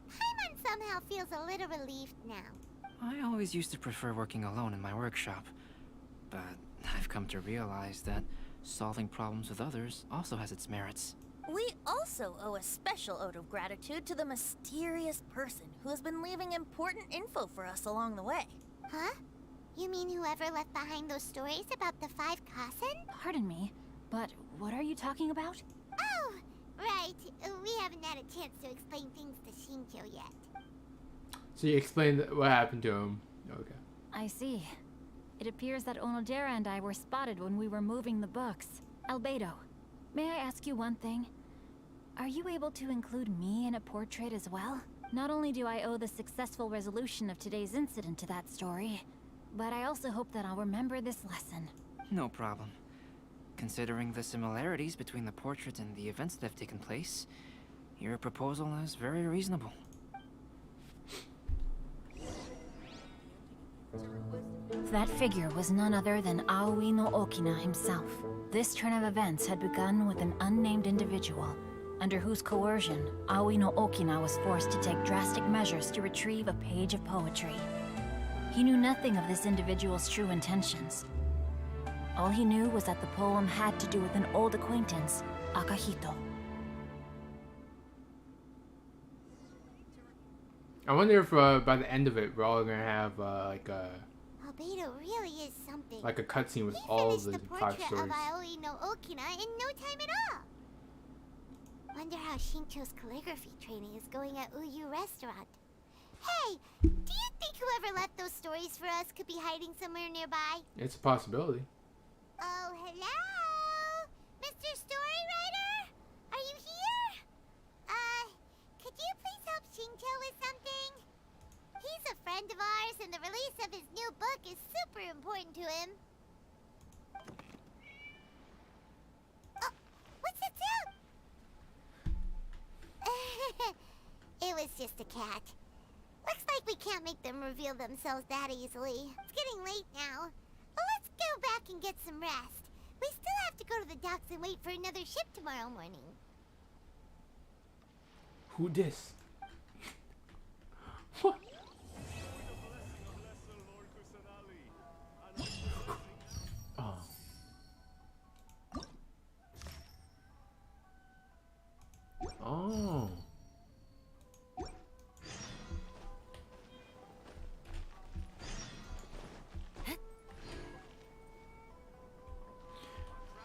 Paimon somehow feels a little relieved now. I always used to prefer working alone in my workshop, but I've come to realize that solving problems with others also has its merits. We also owe a special ode of gratitude to the mysterious person who has been leaving important info for us along the way. Huh? You mean whoever left behind those stories about the 5 Kasen? Pardon me, but what are you talking about? Oh, right. We haven't had a chance to explain things to Shincho yet. So you explained what happened to him. Okay. I see. It appears that Onodera and I were spotted when we were moving the books. Albedo, may I ask you one thing? Are you able to include me in a portrait as well? Not only do I owe the successful resolution of today's incident to that story, but I also hope that I'll remember this lesson. No problem. Considering the similarities between the portrait and the events that have taken place, your proposal is very reasonable. That figure was none other than Aoi no Okina himself. This turn of events had begun with an unnamed individual, under whose coercion, Aoi no Okina was forced to take drastic measures to retrieve a page of poetry. He knew nothing of this individual's true intentions. All he knew was that the poem had to do with an old acquaintance, Akahito. I wonder if by the end of it, we're all gonna have like a Albedo really is something. like a cutscene with He all finished the the 5 portrait stories. of Aoi no Okina in no time at all. Wonder how Shincho's calligraphy training is going at Uyu Restaurant. Hey, do you think whoever left those stories for us could be hiding somewhere nearby? It's a possibility. Oh, hello? Mr. Storywriter? Are you here? Could you please help Shincho with something? He's a friend of ours, and the release of his new book is super important to him. Oh, what's that sound? It was just a cat. Looks like we can't make them reveal themselves that easily. It's getting late now. Well, let's go back and get some rest. We still have to go to the docks and wait for another ship tomorrow morning. Who dis? What? Oh.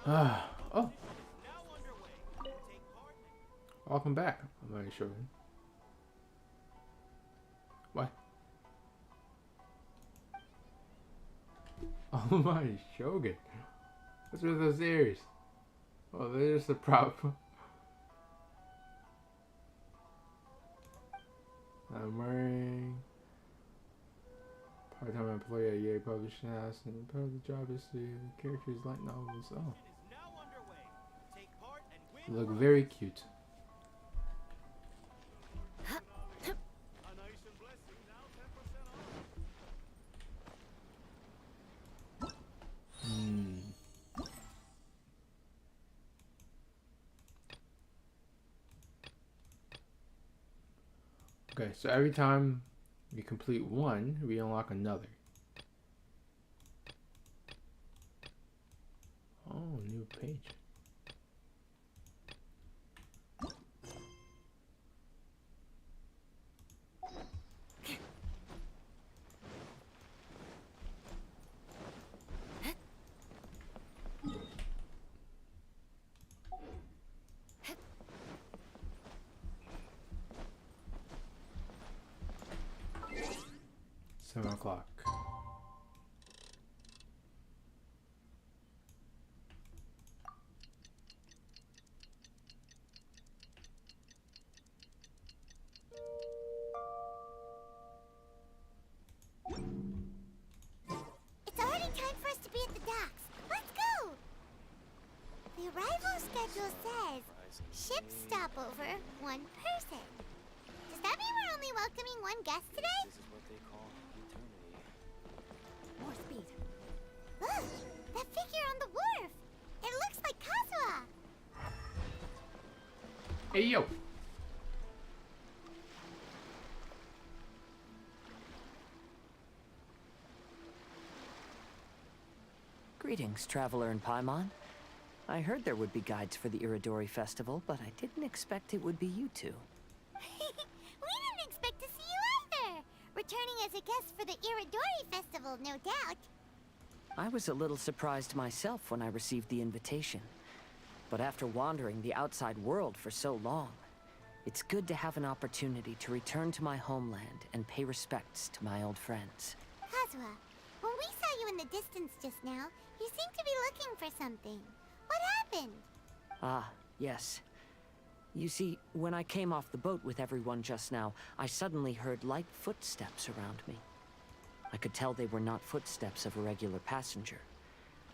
Oh. Oh. Welcome back. I'm very sure. What? Oh my Shogun. What's with those ears? Oh, they're just a prop. I'm wearing part-time employee at EA Publishing House, and part of the job is to characters light novels. Oh. You look very cute. Okay, so every time we complete one, we unlock another. Oh, new page. $7 o'clock. It's already time for us to be at the docks. Let's go! The arrival schedule says ship stopover, 1 person. Does that mean we're only welcoming 1 guest today? This is what they call eternity. More speed. Look! That figure on the wharf! It looks like Kazuha! Hey, yo! Greetings, traveler in Paimon. I heard there would be guides for the Iridori Festival, but I didn't expect it would be you two. We didn't expect to see you either! Returning as a guest for the Iridori Festival, no doubt. I was a little surprised myself when I received the invitation. But after wandering the outside world for so long, it's good to have an opportunity to return to my homeland and pay respects to my old friends. Kazuha, when we saw you in the distance just now, you seemed to be looking for something. What happened? Ah, yes. You see, when I came off the boat with everyone just now, I suddenly heard light footsteps around me. I could tell they were not footsteps of a regular passenger.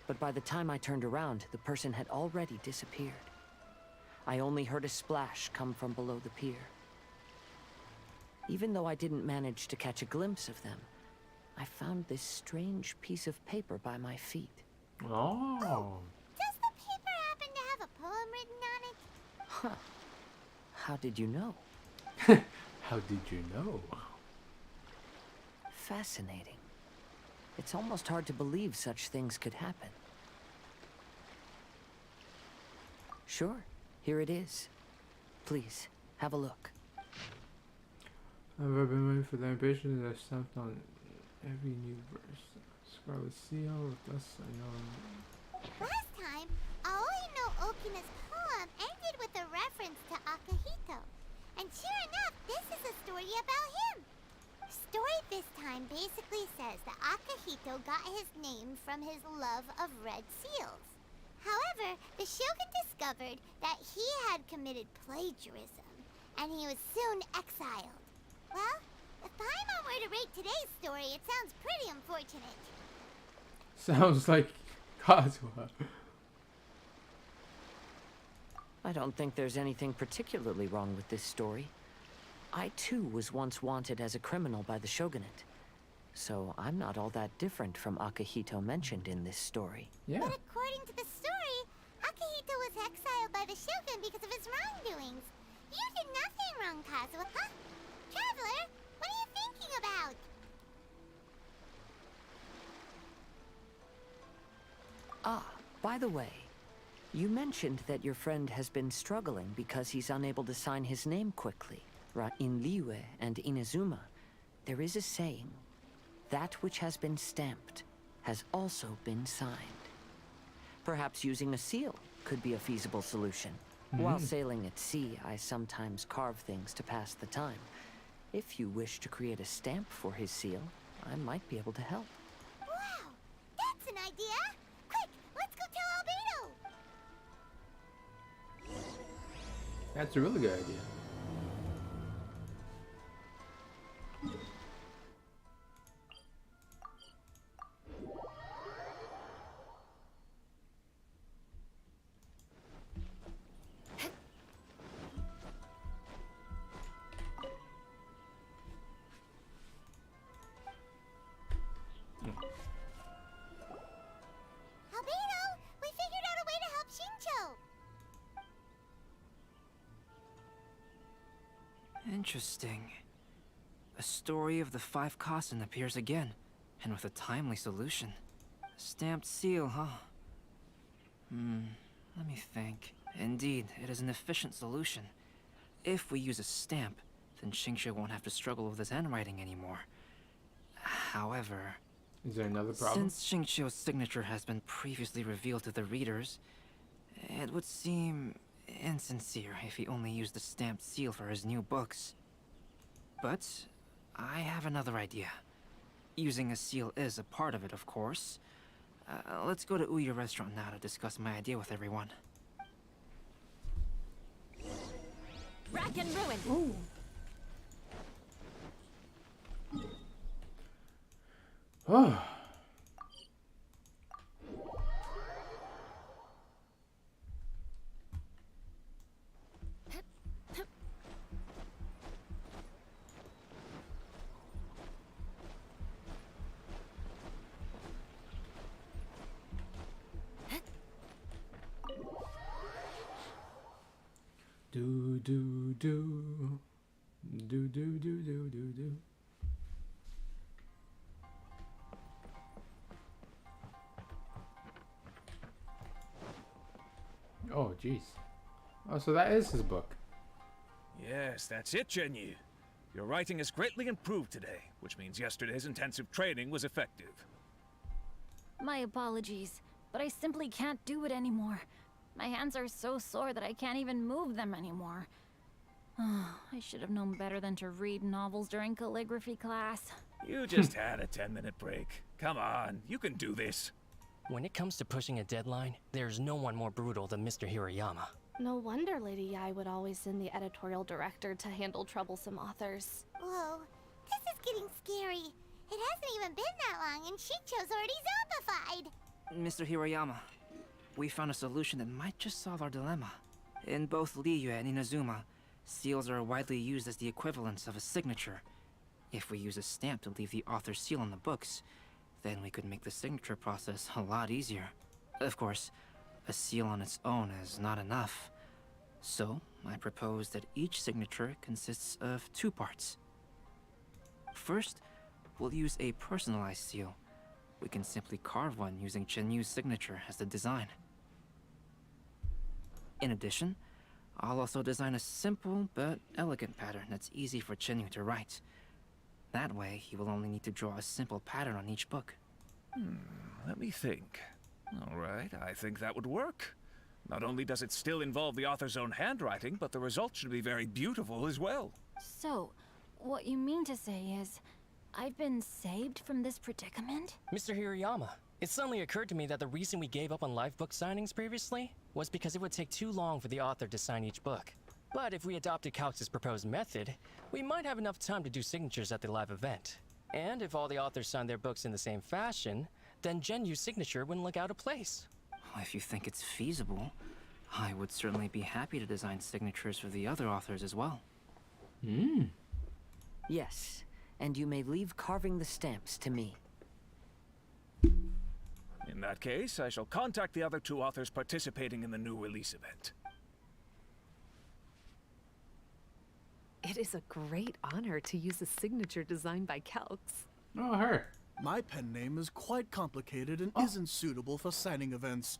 But by the time I turned around, the person had already disappeared. I only heard a splash come from below the pier. Even though I didn't manage to catch a glimpse of them, I found this strange piece of paper by my feet. Oh. Does the paper happen to have a poem written on it? Huh. How did you know? How did you know? Fascinating. It's almost hard to believe such things could happen. Sure, here it is. Please, have a look. I've been waiting for the ambition that stamped on every new verse. Scarlet Seal, thus I know. Last time, Aoi no Okina's poem ended with a reference to Akihito. And sure enough, this is a story about him. The story this time basically says that Akihito got his name from his love of red seals. However, the shogun discovered that he had committed plagiarism, and he was soon exiled. Well, if Paimon were to rate today's story, it sounds pretty unfortunate. Sounds like Kazuha. I don't think there's anything particularly wrong with this story. I too was once wanted as a criminal by the shogunate. So I'm not all that different from Akihito mentioned in this story. Yeah. But according to the story, Akihito was exiled by the shogun because of his wrongdoings. You did nothing wrong, Kazuha. Huh? Traveler, what are you thinking about? Ah, by the way, you mentioned that your friend has been struggling because he's unable to sign his name quickly. Right? In Liyue and Inazuma, there is a saying, that which has been stamped has also been signed. Perhaps using a seal could be a feasible solution. While sailing at sea, I sometimes carve things to pass the time. If you wish to create a stamp for his seal, I might be able to help. Wow, that's an idea! Quick, let's go tell Albedo! That's a really good idea. Albedo, we figured out a way to help Shincho! Interesting. A story of the 5 Kasen appears again, and with a timely solution. A stamped seal, huh? Let me think. Indeed, it is an efficient solution. If we use a stamp, then Xingqiu won't have to struggle with his handwriting anymore. However... Is there another problem? Since Xingqiu's signature has been previously revealed to the readers, it would seem insincere if he only used the stamped seal for his new books. But I have another idea. Using a seal is a part of it, of course. Let's go to Uyu Restaurant now to discuss my idea with everyone. Rack and ruin! Ooh. Oh. Do do do do do do do do do. Oh jeez. Oh, so that is his book. Yes, that's it, Genyu. Your writing has greatly improved today, which means yesterday's intensive training was effective. My apologies, but I simply can't do it anymore. My hands are so sore that I can't even move them anymore. I should have known better than to read novels during calligraphy class. You just had a 10-minute break. Come on, you can do this. When it comes to pushing a deadline, there's no one more brutal than Mr. Hirayama. No wonder Lady Yai would always send the editorial director to handle troublesome authors. Whoa, this is getting scary. It hasn't even been that long and Shincho's already zombified. Mr. Hirayama, we found a solution that might just solve our dilemma. In both Liyue and Inazuma, seals are widely used as the equivalents of a signature. If we use a stamp to leave the author's seal on the books, then we could make the signature process a lot easier. Of course, a seal on its own is not enough. So, I propose that each signature consists of 2 parts. First, we'll use a personalized seal. We can simply carve one using Chenyu's signature as the design. In addition, I'll also design a simple but elegant pattern that's easy for Chenyu to write. That way, he will only need to draw a simple pattern on each book. Let me think. All right, I think that would work. Not only does it still involve the author's own handwriting, but the result should be very beautiful as well. So, what you mean to say is, I've been saved from this predicament? Mr. Hirayama, it suddenly occurred to me that the reason we gave up on live book signings previously was because it would take too long for the author to sign each book. But if we adopted Calx's proposed method, we might have enough time to do signatures at the live event. And if all the authors signed their books in the same fashion, then Genyu's signature wouldn't look out of place. If you think it's feasible, I would certainly be happy to design signatures for the other authors as well. Yes, and you may leave carving the stamps to me. In that case, I shall contact the other 2 authors participating in the new release event. It is a great honor to use a signature designed by Calx. Oh, her. My pen name is quite complicated and isn't suitable for signing events.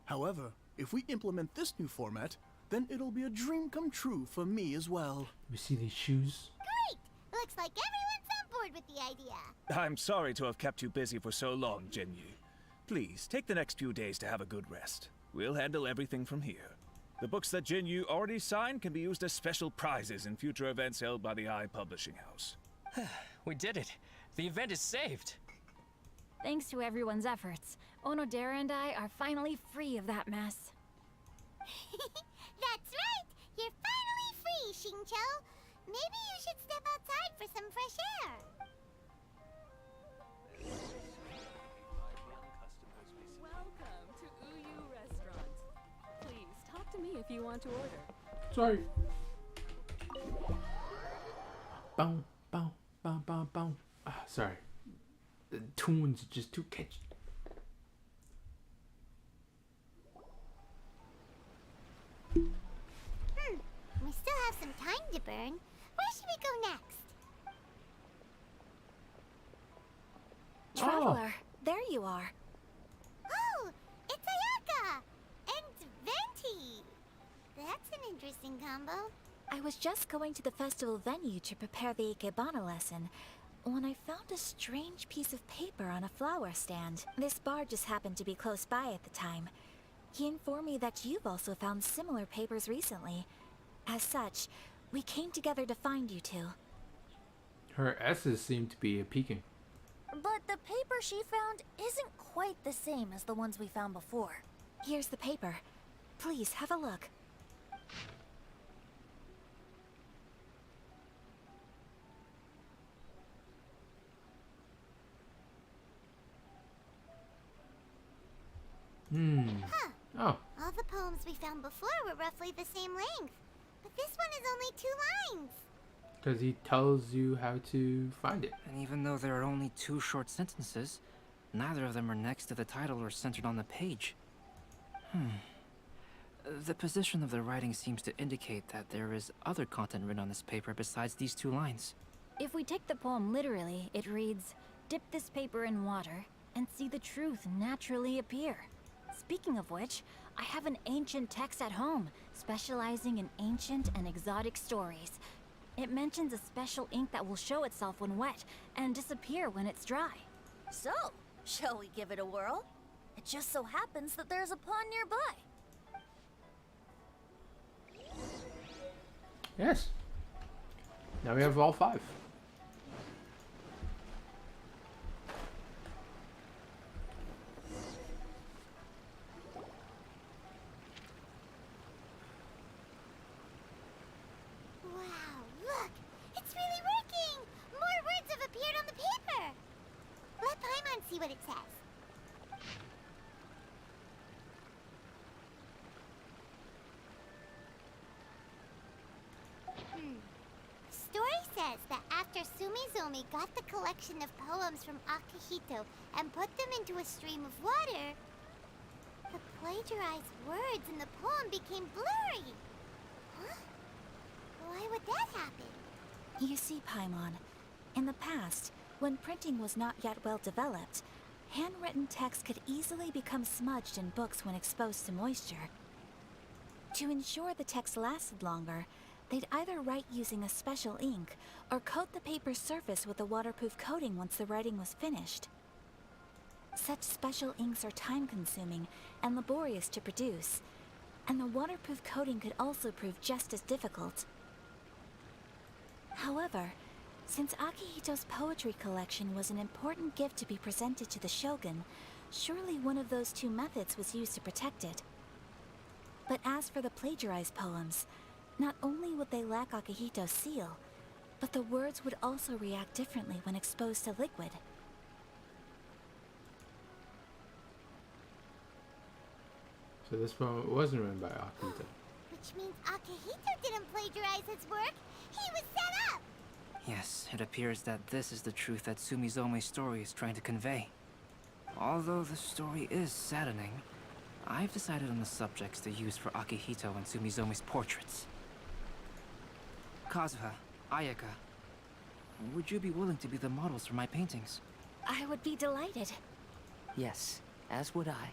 However, if we implement this new format, then it'll be a dream come true for me as well. We see these shoes. Great! Looks like everyone's on board with the idea. I'm sorry to have kept you busy for so long, Genyu. Please, take the next few days to have a good rest. We'll handle everything from here. The books that Genyu already signed can be used as special prizes in future events held by the Publishing House. We did it. The event is saved. Thanks to everyone's efforts, Onodera and I are finally free of that mess. That's right! You're finally free, Xingqiu! Maybe you should step outside for some fresh air. Welcome to Uyu Restaurant. Please talk to me if you want to order. Sorry. Bow, bow, bow, bow, bow. Sorry. The tunes are just too catchy. We still have some time to burn. Where should we go next? Traveler, there you are. Oh, it's Ayaka! And Venti! That's an interesting combo. I was just going to the festival venue to prepare the Ikebana lesson when I found a strange piece of paper on a flower stand. This bar just happened to be close by at the time. He informed me that you've also found similar papers recently. As such, we came together to find you two. Her S's seem to be peaking. But the paper she found isn't quite the same as the ones we found before. Here's the paper. Please have a look. Huh. Oh. All the poems we found before were roughly the same length. But this one is only 2 lines. Because he tells you how to find it. And even though there are only 2 short sentences, neither of them are next to the title or centered on the page. The position of the writing seems to indicate that there is other content written on this paper besides these 2 lines. If we take the poem literally, it reads, "Dip this paper in water and see the truth naturally appear." Speaking of which, I have an ancient text at home, specializing in ancient and exotic stories. It mentions a special ink that will show itself when wet and disappear when it's dry. So, shall we give it a whirl? It just so happens that there's a pond nearby. Yes. Now we have all 5. Wow, look! It's really working! More words have appeared on the paper! Let Paimon see what it says. Story says that after Sumizomi got the collection of poems from Akihito and put them into a stream of water, the plagiarized words in the poem became blurry. Huh? Why would that happen? You see, Paimon, in the past, when printing was not yet well developed, handwritten text could easily become smudged in books when exposed to moisture. To ensure the text lasted longer, they'd either write using a special ink or coat the paper's surface with a waterproof coating once the writing was finished. Such special inks are time-consuming and laborious to produce, and the waterproof coating could also prove just as difficult. However, since Akihito's poetry collection was an important gift to be presented to the shogun, surely one of those 2 methods was used to protect it. But as for the plagiarized poems, not only would they lack Akihito's seal, but the words would also react differently when exposed to liquid. So this poem wasn't written by Akihito. Which means Akihito didn't plagiarize his work. He was set up! Yes, it appears that this is the truth that Sumizome's story is trying to convey. Although the story is saddening, I've decided on the subjects to use for Akihito and Sumizome's portraits. Kazuha, Ayaka, would you be willing to be the models for my paintings? I would be delighted. Yes, as would I.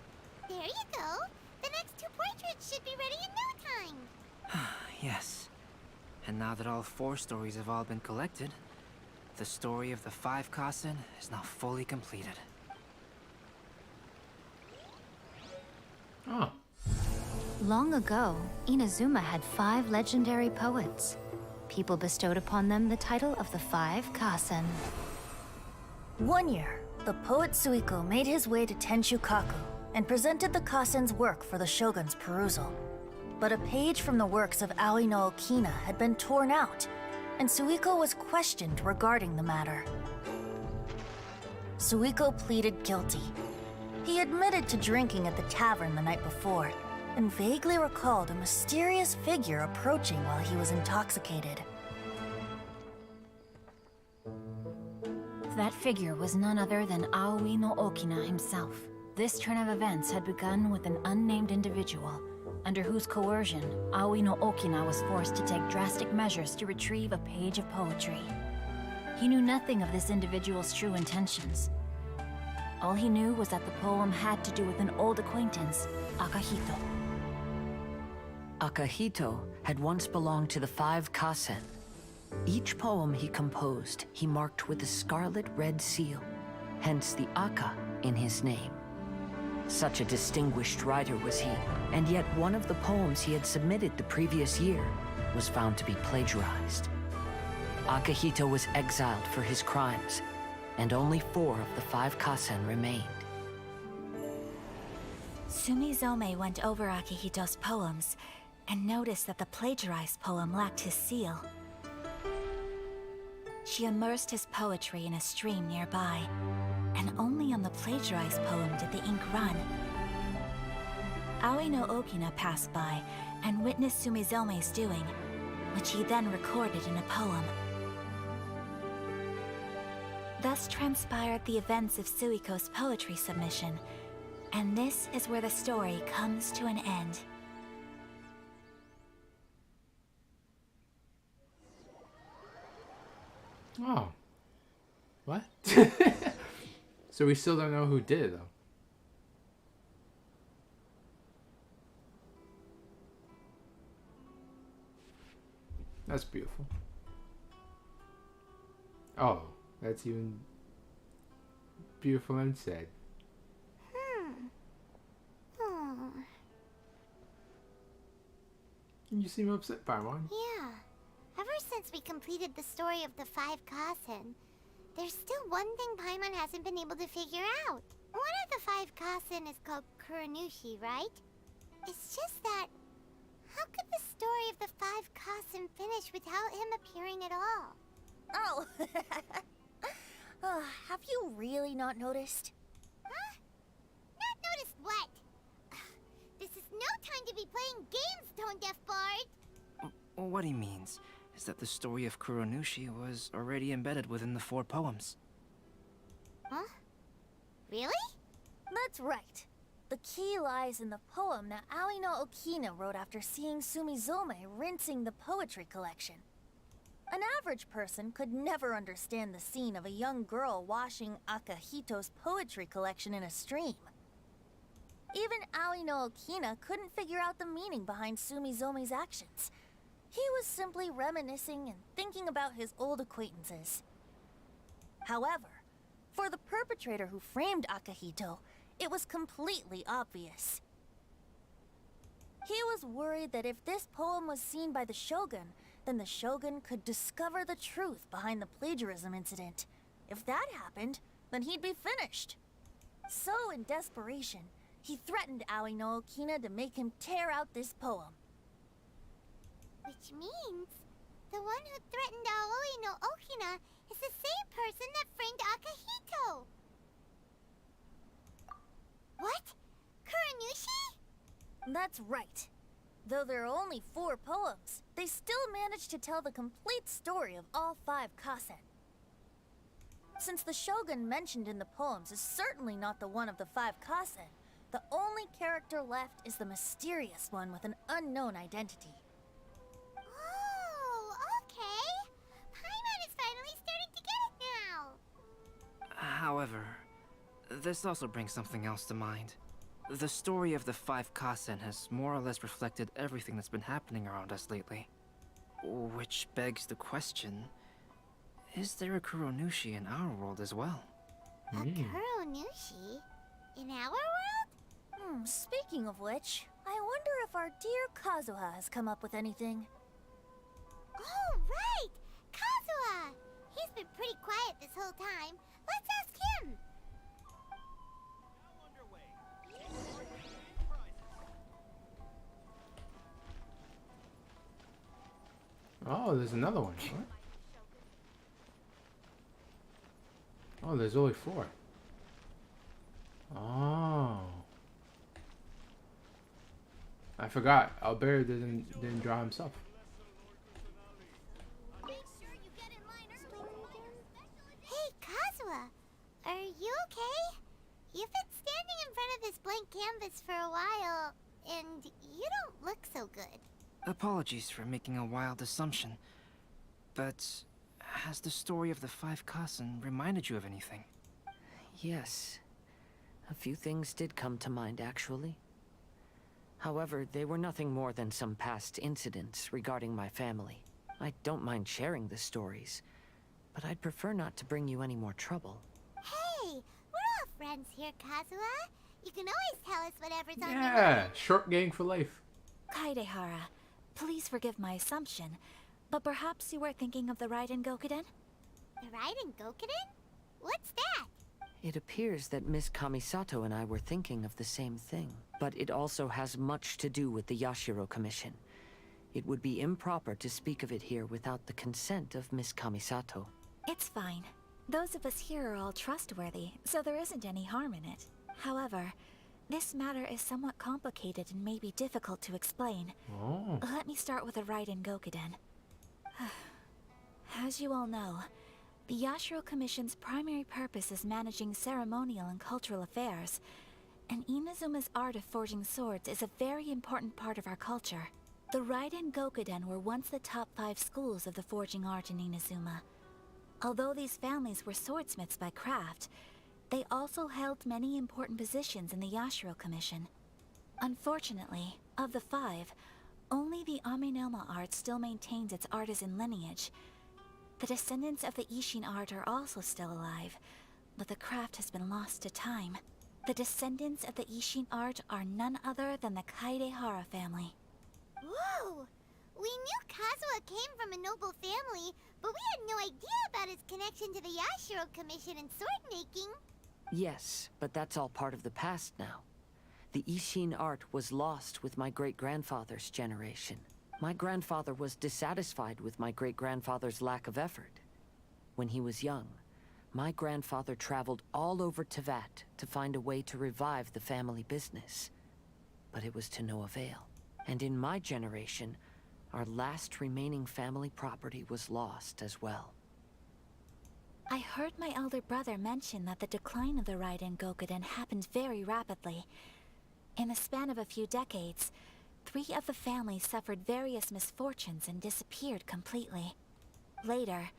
There you go. The next 2 portraits should be ready in no time. Yes. And now that all 4 stories have all been collected, the story of the 5 Kasen is now fully completed. Oh. Long ago, Inazuma had 5 legendary poets. People bestowed upon them the title of the 5 Kasen. One year, the poet Suiko made his way to Tenshukaku and presented the Kasen's work for the shogun's perusal. But a page from the works of Aoi no Okina had been torn out, and Suiko was questioned regarding the matter. Suiko pleaded guilty. He admitted to drinking at the tavern the night before, and vaguely recalled a mysterious figure approaching while he was intoxicated. That figure was none other than Aoi no Okina himself. This turn of events had begun with an unnamed individual, under whose coercion, Aoi no Okina was forced to take drastic measures to retrieve a page of poetry. He knew nothing of this individual's true intentions. All he knew was that the poem had to do with an old acquaintance, Akihito. Akihito had once belonged to the 5 Kasen. Each poem he composed, he marked with a scarlet red seal, hence the Aka in his name. Such a distinguished writer was he, and yet one of the poems he had submitted the previous year was found to be plagiarized. Akihito was exiled for his crimes, and only 4 of the 5 Kasen remained. Sumizome went over Akihito's poems and noticed that the plagiarized poem lacked his seal. She immersed his poetry in a stream nearby, and only on the plagiarized poem did the ink run. Aoi no Okina passed by and witnessed Sumizome's doing, which he then recorded in a poem. Thus transpired the events of Suiko's poetry submission, and this is where the story comes to an end. Oh. What? So we still don't know who did it, though. That's beautiful. Oh, that's even beautiful and sad. Oh. You seem upset, Paimon. Yeah. Ever since we completed the story of the 5 Kasen, there's still one thing Paimon hasn't been able to figure out. One of the 5 Kasen is called Kuranushi, right? It's just that, how could the story of the 5 Kasen finish without him appearing at all? Oh. Have you really not noticed? Huh? Not noticed what? This is no time to be playing games, Tone Deaf Bard! What he means is that the story of Kuronushi was already embedded within the 4 poems. Huh? Really? That's right. The key lies in the poem that Aoi no Okina wrote after seeing Sumizome rinsing the poetry collection. An average person could never understand the scene of a young girl washing Akahito's poetry collection in a stream. Even Aoi no Okina couldn't figure out the meaning behind Sumizome's actions. He was simply reminiscing and thinking about his old acquaintances. However, for the perpetrator who framed Akahito, it was completely obvious. He was worried that if this poem was seen by the Shogun, then the Shogun could discover the truth behind the plagiarism incident. If that happened, then he'd be finished. So, in desperation, he threatened Aoi no Okina to make him tear out this poem. Which means, the one who threatened Aoi no Okina is the same person that framed Akahito! What? Kuranushi? That's right. Though there are only 4 poems, they still managed to tell the complete story of all 5 Kasen. Since the Shogun mentioned in the poems is certainly not the one of the 5 Kasen, the only character left is the mysterious one with an unknown identity. Oh, okay. Paimon is finally starting to get it now. However, this also brings something else to mind. The story of the 5 Kasen has more or less reflected everything that's been happening around us lately. Which begs the question, is there a Kuronushi in our world as well? A Kuranushi? In our world? Speaking of which, I wonder if our dear Kazuha has come up with anything. Oh, right! Kazuha! He's been pretty quiet this whole time. Let's ask him! Oh, there's another one. What? Oh, there's only 4. Oh. I forgot. Albert didn't draw himself. Hey, Kazuha! Are you okay? You've been standing in front of this blank canvas for a while, and you don't look so good. Apologies for making a wild assumption, but has the story of the 5 Kasen reminded you of anything? Yes. A few things did come to mind, actually. However, they were nothing more than some past incidents regarding my family. I don't mind sharing the stories, but I'd prefer not to bring you any more trouble. Hey, we're all friends here, Kazuha. You can always tell us whatever's on your mind. Yeah, short gang for life. Kaidehara, please forgive my assumption, but perhaps you were thinking of the Raiden Gokuden? The Raiden Gokuden? What's that? It appears that Miss Kamisato and I were thinking of the same thing, but it also has much to do with the Yashiro Commission. It would be improper to speak of it here without the consent of Miss Kamisato. It's fine. Those of us here are all trustworthy, so there isn't any harm in it. However, this matter is somewhat complicated and may be difficult to explain. Oh. Let me start with the Raiden Gokuden. As you all know, the Yashiro Commission's primary purpose is managing ceremonial and cultural affairs, and Inazuma's art of forging swords is a very important part of our culture. The Raiden Gokuden were once the top 5 schools of the forging art in Inazuma. Although these families were swordsmiths by craft, they also held many important positions in the Yashiro Commission. Unfortunately, of the 5, only the Aminoma art still maintains its artisan lineage. The descendants of the Ishin art are also still alive, but the craft has been lost to time. The descendants of the Ishin art are none other than the Kaidehara family. Whoa! We knew Kazuha came from a noble family, but we had no idea about his connection to the Yashiro Commission and sword making. Yes, but that's all part of the past now. The Ishin art was lost with my great-grandfather's generation. My grandfather was dissatisfied with my great-grandfather's lack of effort. When he was young, my grandfather traveled all over Tevat to find a way to revive the family business. But it was to no avail. And in my generation, our last remaining family property was lost as well. I heard my elder brother mention that the decline of the Raiden Gokuden happened very rapidly. In the span of a few decades, 3 of the families suffered various misfortunes and disappeared completely. Later,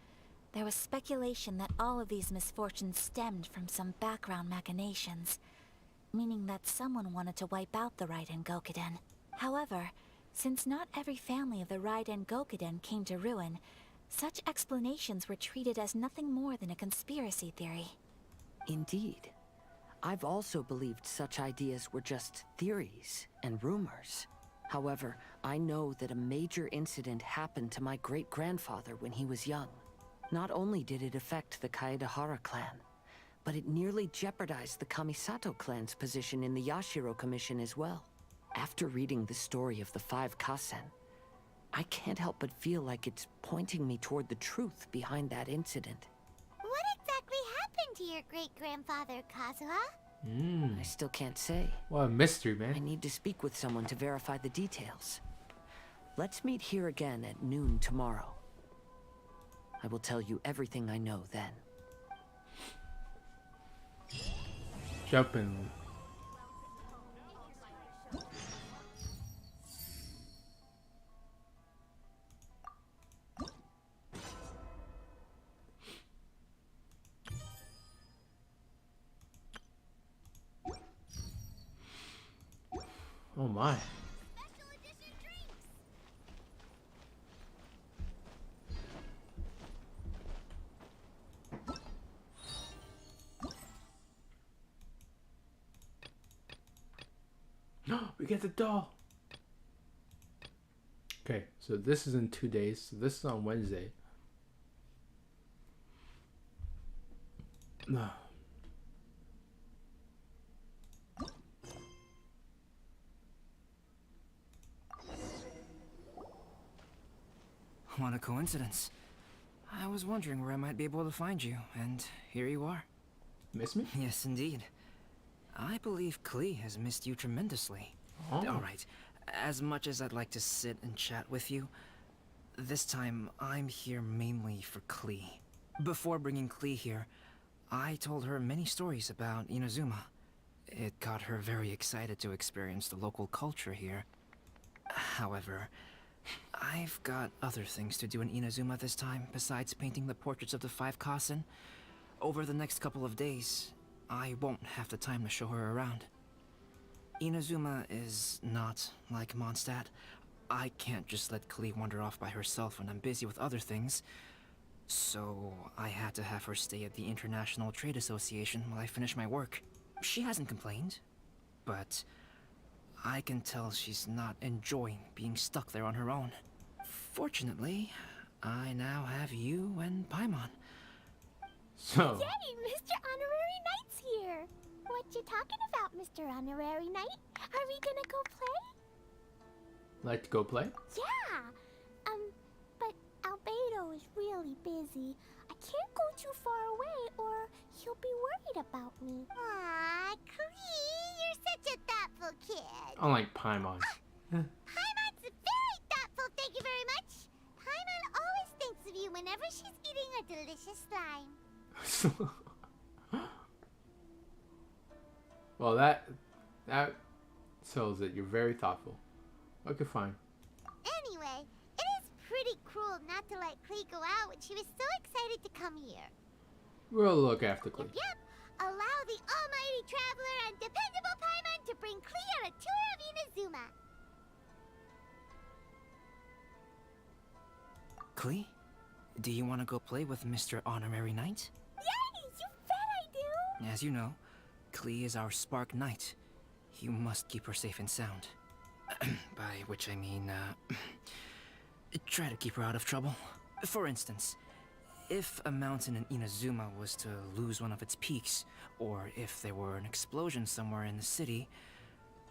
there was speculation that all of these misfortunes stemmed from some background machinations, meaning that someone wanted to wipe out the Raiden Gokuden. However, since not every family of the Raiden Gokuden came to ruin, such explanations were treated as nothing more than a conspiracy theory. Indeed. I've also believed such ideas were just theories and rumors. However, I know that a major incident happened to my great-grandfather when he was young. Not only did it affect the Kaedehara clan, but it nearly jeopardized the Kamisato clan's position in the Yashiro Commission as well. After reading the story of the 5 Kasen, I can't help but feel like it's pointing me toward the truth behind that incident. What exactly happened to your great-grandfather, Kazuha? I still can't say. What a mystery, man. I need to speak with someone to verify the details. Let's meet here again at noon tomorrow. I will tell you everything I know then. Jumping. Oh my. We get the doll. Okay, so this is in 2 days. So this is on Wednesday. No. What a coincidence. I was wondering where I might be able to find you, and here you are. Miss me? Yes, indeed. I believe Klee has missed you tremendously. Oh. Alright, as much as I'd like to sit and chat with you, this time I'm here mainly for Klee. Before bringing Klee here, I told her many stories about Inazuma. It got her very excited to experience the local culture here. However, I've got other things to do in Inazuma this time, besides painting the portraits of the 5 Kasen. Over the next couple of days, I won't have the time to show her around. Inazuma is not like Mondstadt. I can't just let Klee wander off by herself when I'm busy with other things. So I had to have her stay at the International Trade Association while I finish my work. She hasn't complained, but I can tell she's not enjoying being stuck there on her own. Fortunately, I now have you and Paimon. So... Yay, Mr. Honorary Knight's here! What you talking about, Mr. Honorary Knight? Are we gonna go play? Like to go play? Yeah! But Albedo is really busy. I can't go too far away or he'll be worried about me. Aw, Klee, you're such a thoughtful kid. Unlike Paimon. Paimon's very thoughtful, thank you very much. Paimon always thinks of you whenever she's eating a delicious slime. Well, that shows that you're very thoughtful. Okay, fine. Anyway, it is pretty cruel not to let Klee go out when she was so excited to come here. We'll look after Klee. Yep. Allow the almighty traveler and dependable Paimon to bring Klee on a tour of Inazuma. Klee? Do you want to go play with Mr. Honorary Knight? Yay! You bet I do! As you know, Klee is our Spark Knight. You must keep her safe and sound. By which I mean, try to keep her out of trouble. For instance, if a mountain in Inazuma was to lose one of its peaks, or if there were an explosion somewhere in the city,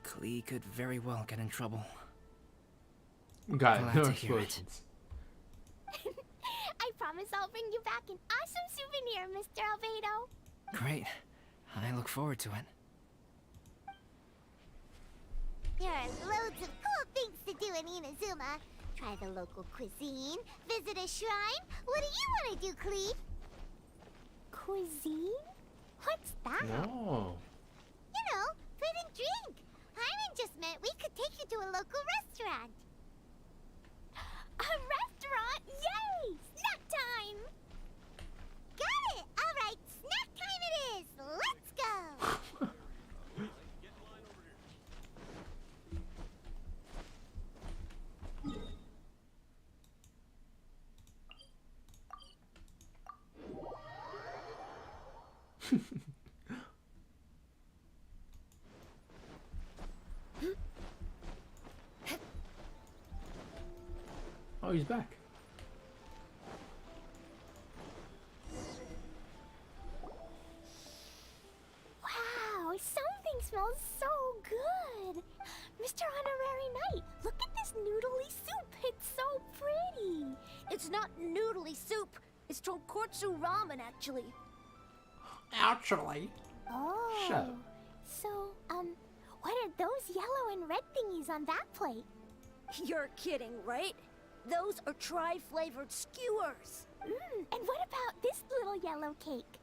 Klee could very well get in trouble. Got it. Glad No to hear it. explosions. I promise I'll bring you back an awesome souvenir, Mr. Albedo. Great. I look forward to it. There are loads of cool things to do in Inazuma. Try the local cuisine, visit a shrine. What do you want to do, Klee? Cuisine? What's that? No. You know, food and drink. Hyman just meant we could take you to a local restaurant. A restaurant? Yay! Snack time! Got it! Alright, snack time it is! Let's go! Oh, he's back. Wow, something smells so good. Mr. Honorary Knight, look at this noodly soup. It's so pretty. It's not noodly soup. It's tonkotsu ramen, actually. Actually. Oh. Shut up. So, what are those yellow and red thingies on that plate? You're kidding, right? Those are tri-flavored skewers. And what about this little yellow cake?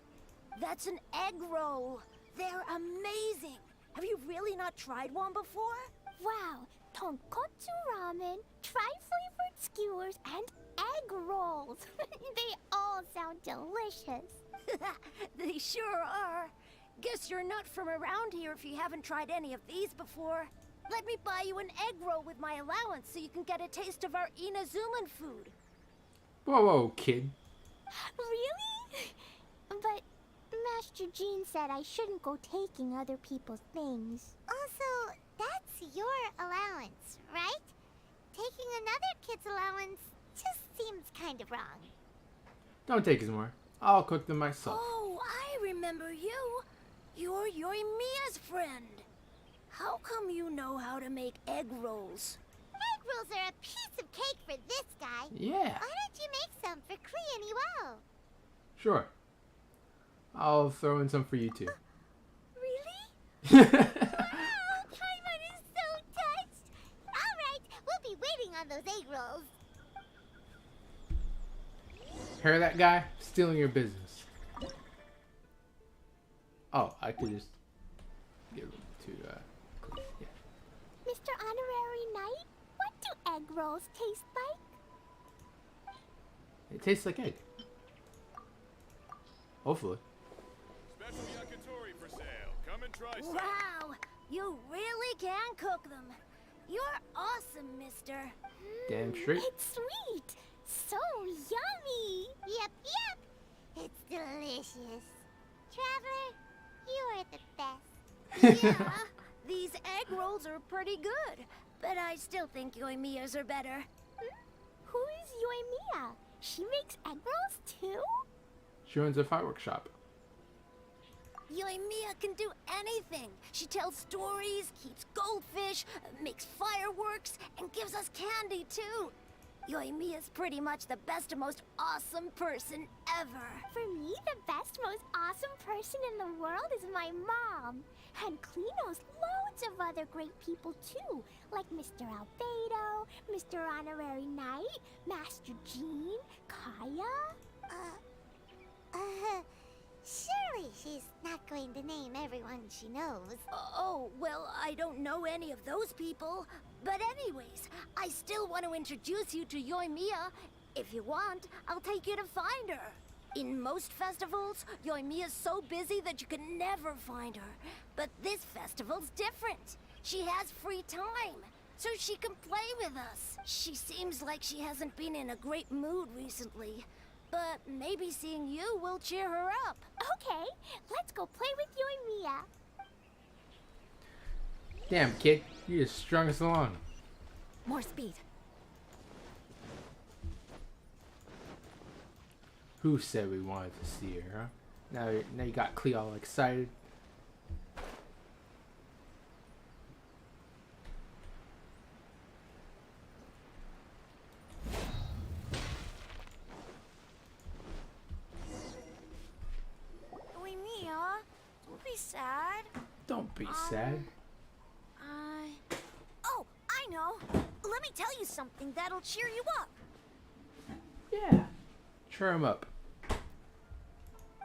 That's an egg roll. They're amazing. Have you really not tried one before? Wow, tonkotsu ramen, tri-flavored skewers, and egg rolls. They all sound delicious. They sure are. Guess you're not from around here if you haven't tried any of these before. Let me buy you an egg roll with my allowance so you can get a taste of our Inazuman food. Whoa, whoa, kid. Really? But Master Jean said I shouldn't go taking other people's things. Also, that's your allowance, right? Taking another kid's allowance just seems kind of wrong. Don't take his more. I'll cook them myself. Oh, I remember you. You're Yoimiya's friend. How come you know how to make egg rolls? Egg rolls are a piece of cake for this guy. Yeah. Why don't you make some for Klee and Iwao? Sure. I'll throw in some for you too. Really? Wow, Paimon is so touched. All right, we'll be waiting on those egg rolls. Hear that guy? Stealing your business. Oh, I could just give them to, Klee. Yeah. Mr. Honorary Knight, what do egg rolls taste like? It tastes like egg. Hopefully. Special yakitori for sale. Come and try some. Wow, you really can cook them. You're awesome, mister. Damn straight. It's sweet. So yummy. Yep, yep. It's delicious. Traveler, you are the best. Yeah, these egg rolls are pretty good, but I still think Yoimiya's are better. Who is Yoimiya? She makes egg rolls too? She owns a fireworks shop. Yoimiya can do anything. She tells stories, keeps goldfish, makes fireworks, and gives us candy too. Yoimiya's pretty much the best and most awesome person ever. For me, the best, most awesome person in the world is my mom. And Klee knows loads of other great people too, like Mr. Albedo, Mr. Honorary Knight, Master Jean, Kaya. Surely she's not going to name everyone she knows. Oh, well, I don't know any of those people. But anyways, I still want to introduce you to Yoimiya. If you want, I'll take you to find her. In most festivals, Yoimiya's so busy that you can never find her. But this festival's different. She has free time, so she can play with us. She seems like she hasn't been in a great mood recently. But maybe seeing you will cheer her up. Okay, let's go play with you and Mia. Damn, kid, you just strung us along. More speed. Who said we wanted to see her, huh? Now you got Clea all excited. Oi, Mia, don't be sad. Don't be sad. Oh, I know. Let me tell you something that'll cheer you up. Yeah. Cheer him up.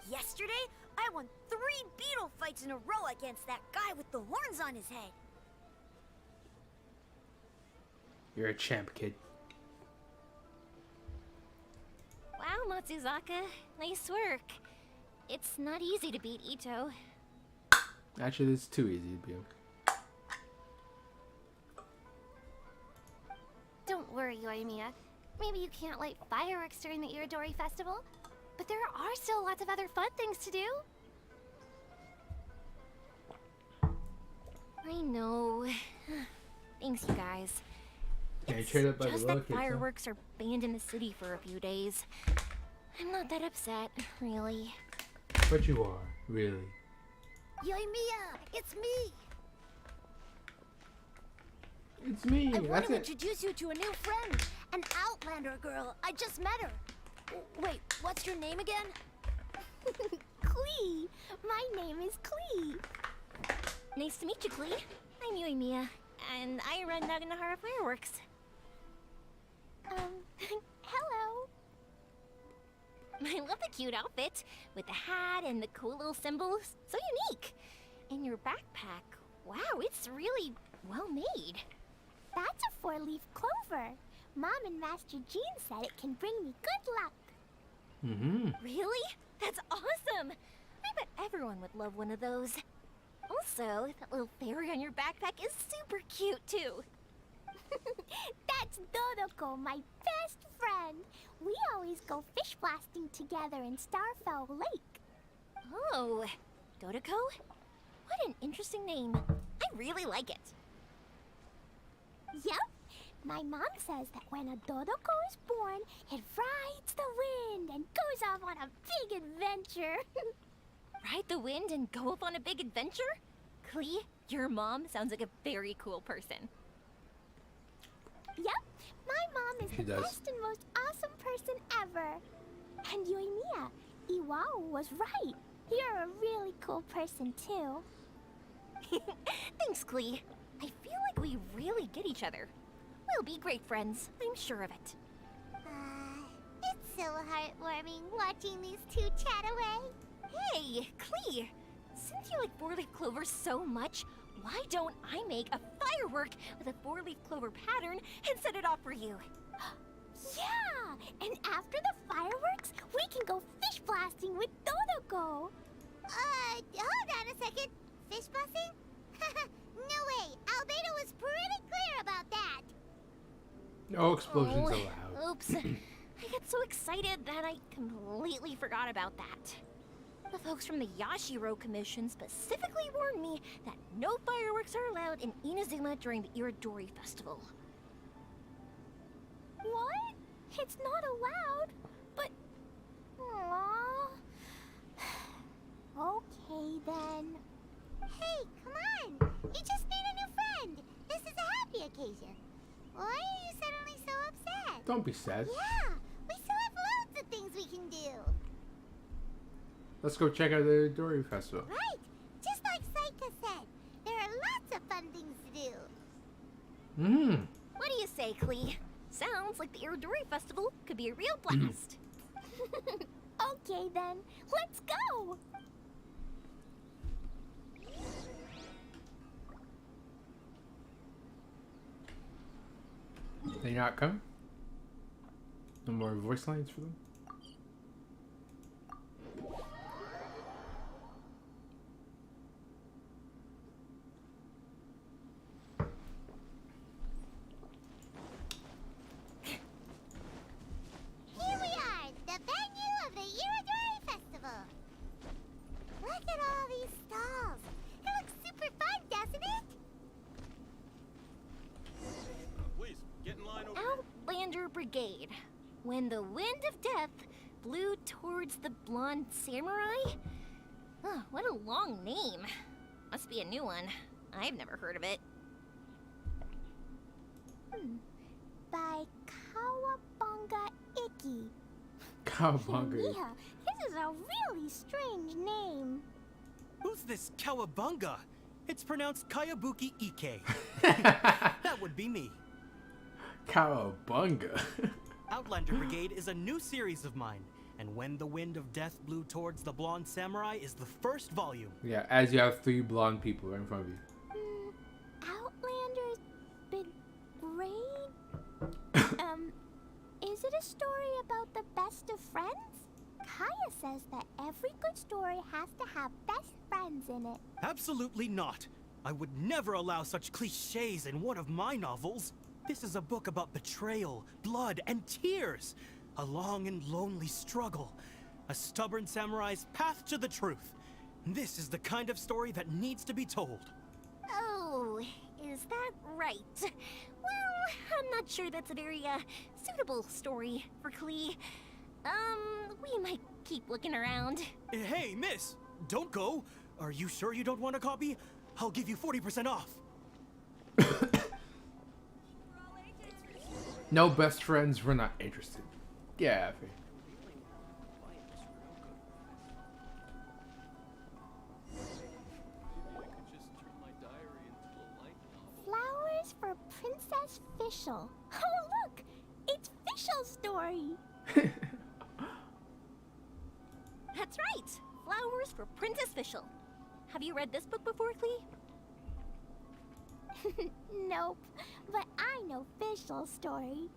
Yesterday, I won 3 beetle fights in a row against that guy with the horns on his head. You're a champ, kid. Wow, Matsuzaka. Nice work. It's not easy to beat Ito. Actually, it's too easy to beat. Don't worry, Yoimiya. Maybe you can't light fireworks during the Iridori Festival, but there are still lots of other fun things to do. I know. Thanks, you guys. Yeah, cheered up by Just the that little kids, huh? fireworks are banned in the city for a few days. I'm not that upset, really. But you are, really. Yoimiya, it's me. It's me. I want That's to it. introduce you to a new friend, an Outlander girl. I just met her. Wait, what's your name again? Clee. My name is Clee. Nice to meet you, Clee. I'm Yoimiya, and I run Naganahara Fireworks. Hello. I love the cute outfit, with the hat and the cool little symbols. So unique. And your backpack, wow, it's really well made. That's a 4-leaf clover. Mom and Master Jean said it can bring me good luck. Mm-hmm. Really? That's awesome! I bet everyone would love one of those. Also, that little fairy on your backpack is super cute, too. That's Dodoko, my best friend. We always go fish blasting together in Starfell Lake. Oh, Dodoko? What an interesting name. I really like it. Yep. My mom says that when a Dodoko is born, it rides the wind and goes off on a big adventure. Ride the wind and go off on a big adventure? Clee, your mom sounds like a very cool person. Yep. My mom is She the does. best and most awesome person ever. And Yoimiya, Iwao was right. You're a really cool person, too. Thanks, Clee. I feel like we really get each other. We'll be great friends, I'm sure of it. It's so heartwarming watching these two chat away. Hey, Clee! Since you like 4-leaf clovers so much, why don't I make a firework with a 4-leaf clover pattern and set it off for you? Yeah! And after the fireworks, we can go fish blasting with Dodoko. Hold on a second. Fish blasting? No way. Albedo was pretty clear about that. No explosions allowed. Oops. I got so excited that I completely forgot about that. The folks from the Yashiro Commission specifically warned me that no fireworks are allowed in Inazuma during the Iridori Festival. What? It's not allowed? But... Aww. Okay, then. Hey, come on! You just need a new friend! This is a happy occasion. Why are you suddenly so upset? Don't be sad. Yeah, we still have loads of things we can do. Let's go check out the Dory Festival. Right, just like Saika said. There are lots of fun things to do. What do you say, Clee? Sounds like the Iridori Festival could be a real blast. Okay, then. Let's go! They not coming? No more voice lines for them? Here we are, the venue Brigade. When the wind of death blew towards the blonde samurai? Oh, what a long name. Must be a new one. I've never heard of it. By Kawabunga Iki. Cowabunga. Mia, this is a really strange name. Who's this Kawabunga? It's pronounced Kayabuki Ike. That would be me. Cowabunga. Outlander Brigade is a new series of mine, and When the Wind of Death Blew Towards the Blonde Samurai is the first volume. Yeah, as you have 3 blonde people right in front of you. Outlander's Brigade? Is it a story about the best of friends? Kaya says that every good story has to have best friends in it. Absolutely not. I would never allow such cliches in one of my novels. This is a book about betrayal, blood, and tears. A long and lonely struggle. A stubborn samurai's path to the truth. This is the kind of story that needs to be told. Oh, is that right? Well, I'm not sure that's a very, suitable story for Klee. We might keep looking around. Hey, miss! Don't go! Are you sure you don't want a copy? I'll give you 40% off. No best friends, we're not interested. Yeah, Effie. Flowers for Princess Fischl. Oh, look! It's Fischl's story. That's right! Flowers for Princess Fischl. Have you read this book before, Klee? Nope, but I know Fischl's story.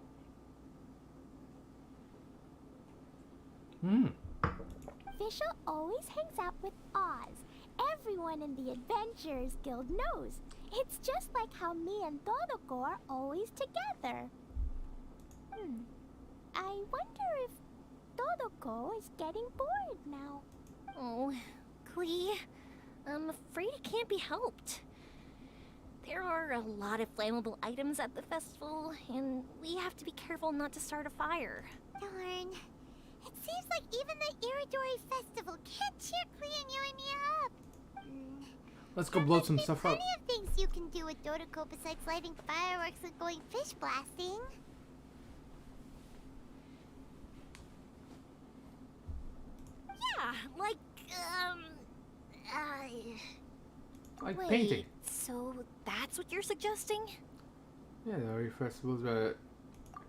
Fischl always hangs out with Oz. Everyone in the Adventurers Guild knows. It's just like how me and Todoko are always together. I wonder if Todoko is getting bored now. Oh, Klee, I'm afraid it can't be helped. There are a lot of flammable items at the festival, and we have to be careful not to start a fire. Darn. It seems like even the Iridori Festival can't cheer Klee and you and me up. Let's go blow some stuff up. Plenty of things you can do with Todoko besides lighting fireworks and going fish blasting. Yeah, like, Like wait, painting. So that's what you're suggesting? Yeah, the Ori Festival's about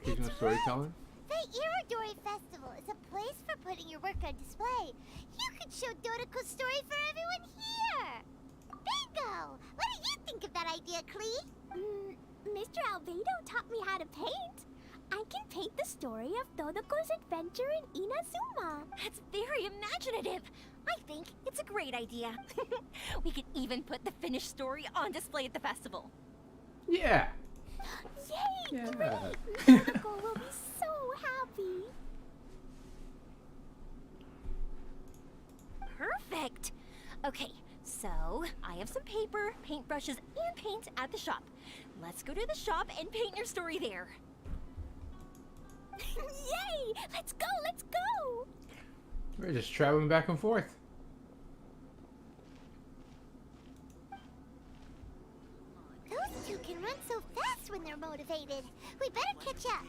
occasional storytelling. The Iridori Festival is a place for putting your work on display. You could show Dodoko's story for everyone here. Bingo! What do you think of that idea, Klee? Mr. Albedo taught me how to paint. I can paint the story of Dodoko's adventure in Inazuma. That's very imaginative. I think it's a great idea. We could even put the finished story on display at the festival. Yeah. Yay! Yeah. Great! Dodoko will be so happy. Perfect. Okay, so I have some paper, paintbrushes, and paint at the shop. Let's go to the shop and paint your story there. Yay! Let's go! Let's go! We're just traveling back and forth. Those two can run so fast when they're motivated. We better catch up.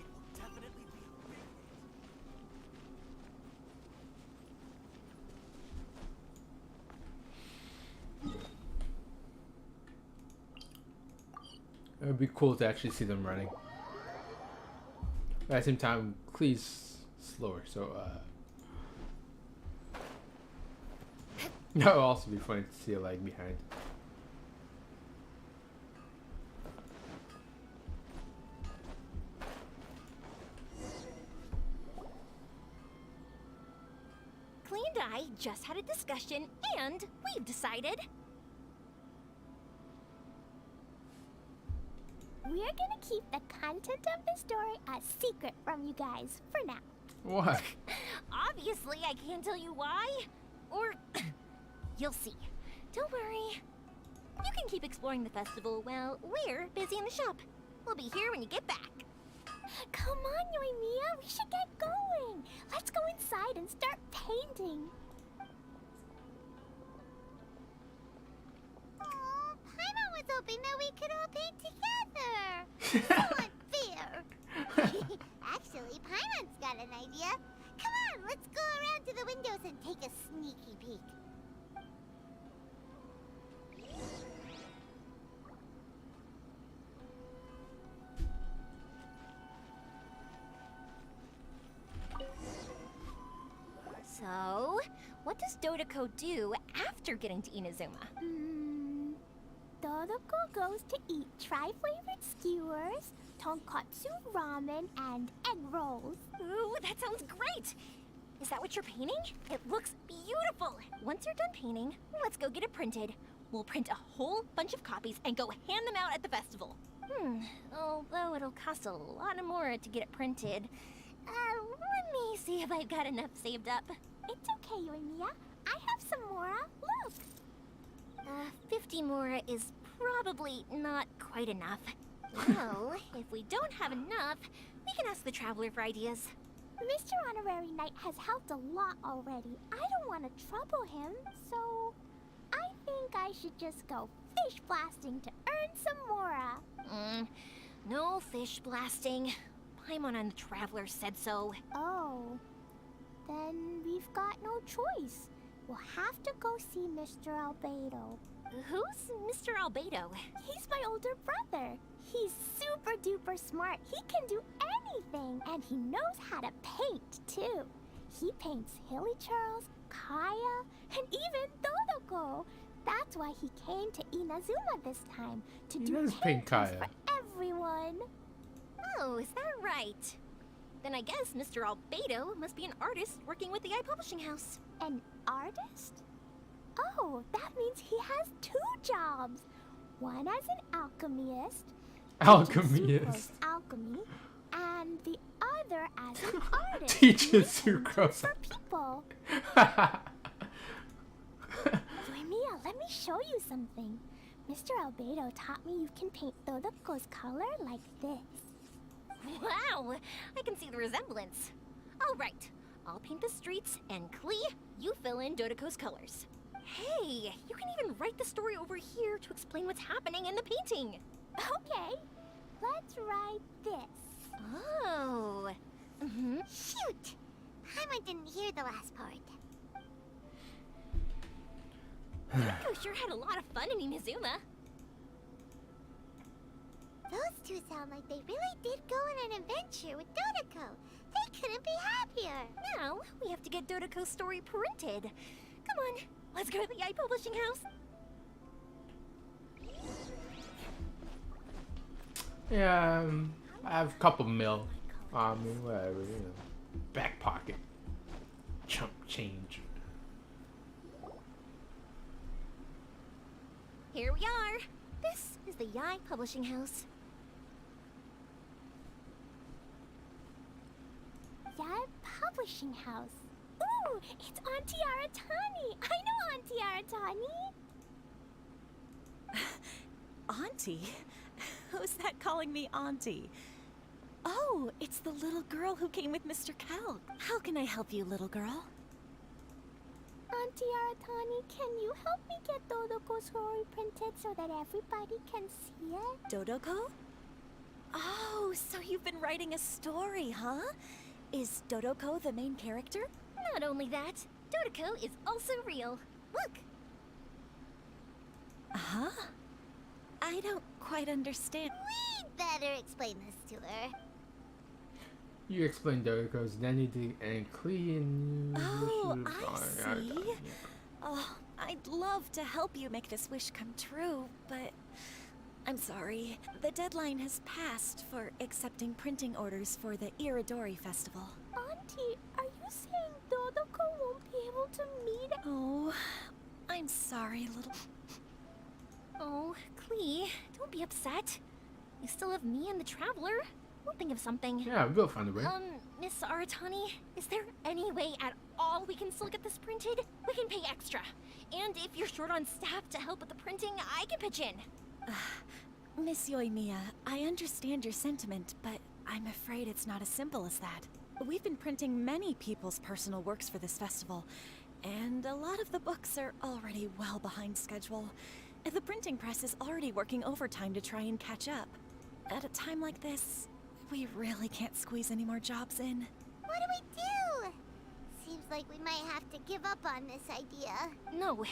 It would be cool to actually see them running. But at the same time, Klee's slower, so that would also be funny to see a lag behind. Klee and I just had a discussion, and we've decided We're gonna keep the content of the story a secret from you guys for now. What? Obviously, I can't tell you why. Or, you'll see. Don't worry. You can keep exploring the festival while we're busy in the shop. We'll be here when you get back. Come on, we should get going. Let's go inside and start painting. Oh, Paimon was hoping that we could all paint together. So unfair. Actually, Paimon's got an idea. Come on, let's go around to the windows and take a sneaky peek. So, what does Dodoko do after getting to Inazuma? Dodoko goes to eat tri-flavored skewers, tonkatsu ramen, and egg rolls. Ooh, that sounds great! Is that what you're painting? It looks beautiful! Once you're done painting, let's go get it printed. We'll print a whole bunch of copies and go hand them out at the festival. Although it'll cost a lot more to get it printed. Let me see if I've got enough saved up. It's okay, Yoimiya. I have some Mora. Look! 50 Mora is probably not quite enough. Well, if we don't have enough, we can ask the Traveler for ideas. Mr. Honorary Knight has helped a lot already. I don't want to trouble him, so I think I should just go fish blasting to earn some Mora. No fish blasting. Paimon and the Traveler said so. Oh. Then we've got no choice. We'll have to go see Mr. Albedo. Who's Mr. Albedo? He's my older brother. He's super duper smart. He can do anything, and he knows how to paint, too. He paints Hilly Charles, Kaya, and even Dodoko. That's why he came to Inazuma this time, to do paintings for everyone. Oh, is that right? Then I guess Mr. Albedo must be an artist working with the iPublishing house. An artist? Oh, that means he has 2 jobs. One as an alchemist. Alchemist. Alchemy. And the other as an artist. Teaches sucrose. For people. Yoimiya, let me show you something. Mr. Albedo taught me you can paint Dodoko's color like this. Wow, I can see the resemblance. All right, I'll paint the streets, and Klee, you fill in Dodoko's colors. Hey, you can even write the story over here to explain what's happening in the painting. Okay, let's write this. Oh. Shoot! Paimon didn't hear the last part. Dodoko sure had a lot of fun in Inazuma. Those two sound like they really did go on an adventure with Dodoko. They couldn't be happier. Now, we have to get Dodoko's story printed. Come on, let's go to the iPublishing house. Yeah, I have a couple mil on me, whatever, you know. Back pocket. Chump change. Here we are. This is the Yai Publishing House. Yai Publishing House. Ooh, it's Auntie Aratani. I know Auntie Aratani. Auntie? Who's that calling me Auntie? Oh, it's the little girl who came with Mr. Cal. How can I help you, little girl? Auntie Aratani, can you help me get Dodoko's story printed so that everybody can see it? Dodoko? Oh, so you've been writing a story, huh? Is Dodoko the main character? Not only that, Dodoko is also real. Look! Huh? I don't quite understand. We'd better explain this to her. You explained Dodoko's identity and clean. Oh, I see. Oh, I'd love to help you make this wish come true, but I'm sorry. The deadline has passed for accepting printing orders for the Iridori Festival. Auntie, are you saying Dodoko won't be able to meet? Oh, I'm sorry, little... Oh, Klee, don't be upset. You still have me and the Traveler. We'll think of something. Yeah, we'll find a way. Miss Aratani, is there any way at all we can still get this printed? We can pay extra. And if you're short on staff to help with the printing, I can pitch in. Miss Yoimiya, I understand your sentiment, but I'm afraid it's not as simple as that. We've been printing many people's personal works for this festival, and a lot of the books are already well behind schedule. The printing press is already working overtime to try and catch up. At a time like this, we really can't squeeze any more jobs in. What do we do? Seems like we might have to give up on this idea. No,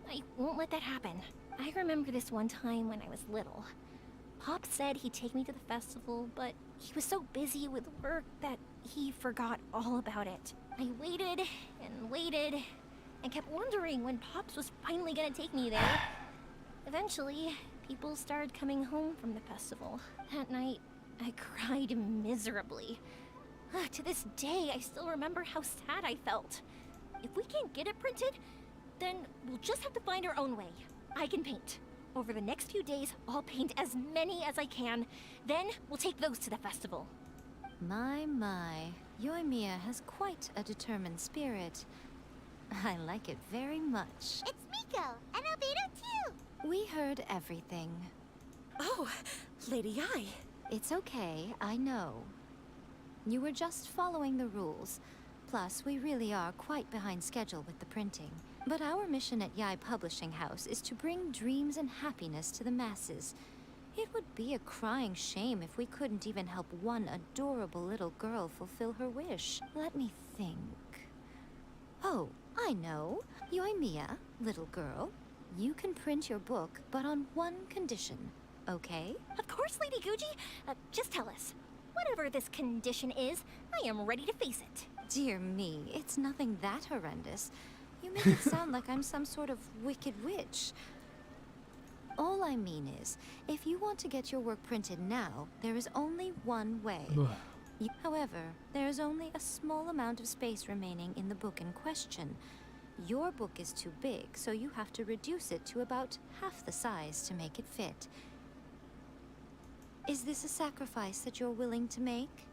I won't let that happen. I remember this one time when I was little. Pop said he'd take me to the festival, but he was so busy with work that he forgot all about it. I waited and waited and kept wondering when Pops was finally gonna take me there. Eventually, people started coming home from the festival. That night, I cried miserably. To this day, I still remember how sad I felt. If we can't get it printed, then we'll just have to find our own way. I can paint. Over the next few days, I'll paint as many as I can. Then we'll take those to the festival. My. Yoimiya has quite a determined spirit. I like it very much. It's Miko and Albedo too. We heard everything. Oh, Lady Yi. It's okay, I know. You were just following the rules. Plus, we really are quite behind schedule with the printing. But our mission at Yi Publishing House is to bring dreams and happiness to the masses. It would be a crying shame if we couldn't even help one adorable little girl fulfill her wish. Let me think. Oh, I know. Yoimiya, little girl, you can print your book, but on one condition, okay? Of course, Lady Guji. Just tell us. Whatever this condition is, I am ready to face it. Dear me, it's nothing that horrendous. You make it sound like I'm some sort of wicked witch. All I mean is, if you want to get your work printed now, there is only one way. However, there is only a small amount of space remaining in the book in question. Your book is too big, so you have to reduce it to about half the size to make it fit. Is this a sacrifice that you're willing to make?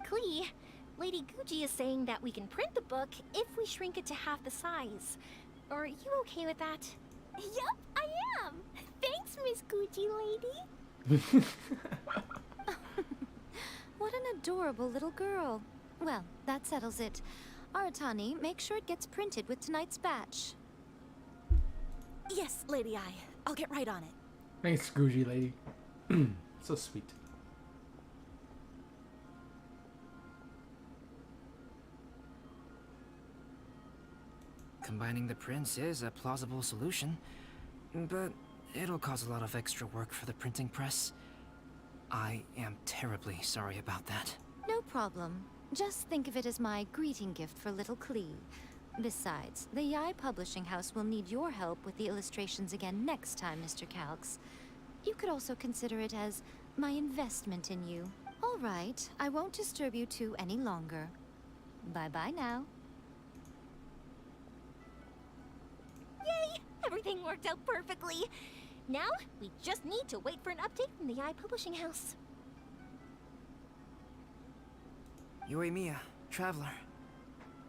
Klee, Lady Guji is saying that we can print the book if we shrink it to half the size. Are you okay with that? Yup, I am. Thanks, Miss Gucci Lady. What an adorable little girl. Well, that settles it. Aratani, make sure it gets printed with tonight's batch. Yes, Lady Yi. I'll get right on it. Thanks, Guji lady. So sweet. Combining the prints is a plausible solution, but it'll cause a lot of extra work for the printing press. I am terribly sorry about that. No problem. Just think of it as my greeting gift for little Klee. Besides, the Yi Publishing House will need your help with the illustrations again next time, Mr. Calx. You could also consider it as my investment in you. All right, I won't disturb you two any longer. Bye-bye now. Yay! Everything worked out perfectly. Now, we just need to wait for an update from the Yi Publishing House. Yoimiya, Traveler.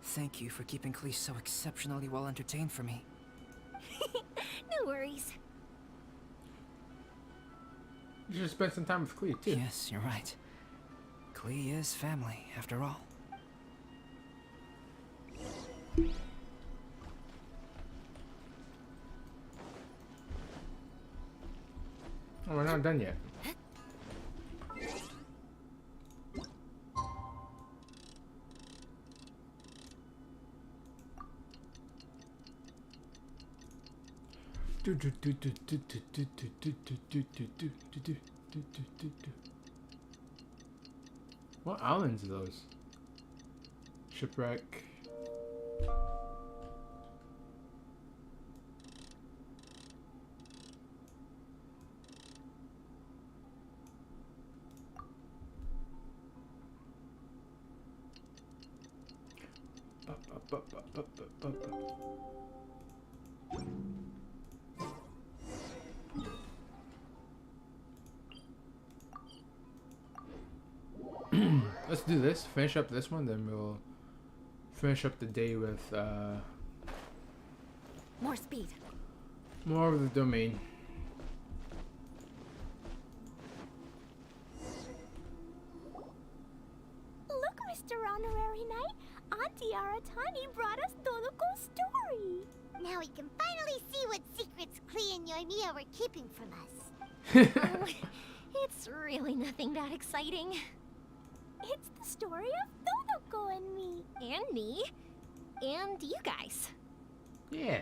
Thank you for keeping Klee so exceptionally well entertained for me. No worries. You should spend some time with Klee, too. Yes, you're right. Klee is family, after all. Oh, we're not done yet. What islands are those? Shipwreck. Let's do this. Finish up this one, then we'll finish up the day with More speed. more of the domain. Mr. Honorary Knight, Auntie Aratani brought us Dodoko's story. Now we can finally see what secrets Klee and Yoimiya were keeping from us. Oh, it's really nothing that exciting. It's the story of Dodoko and me. And me. And you guys. Yeah.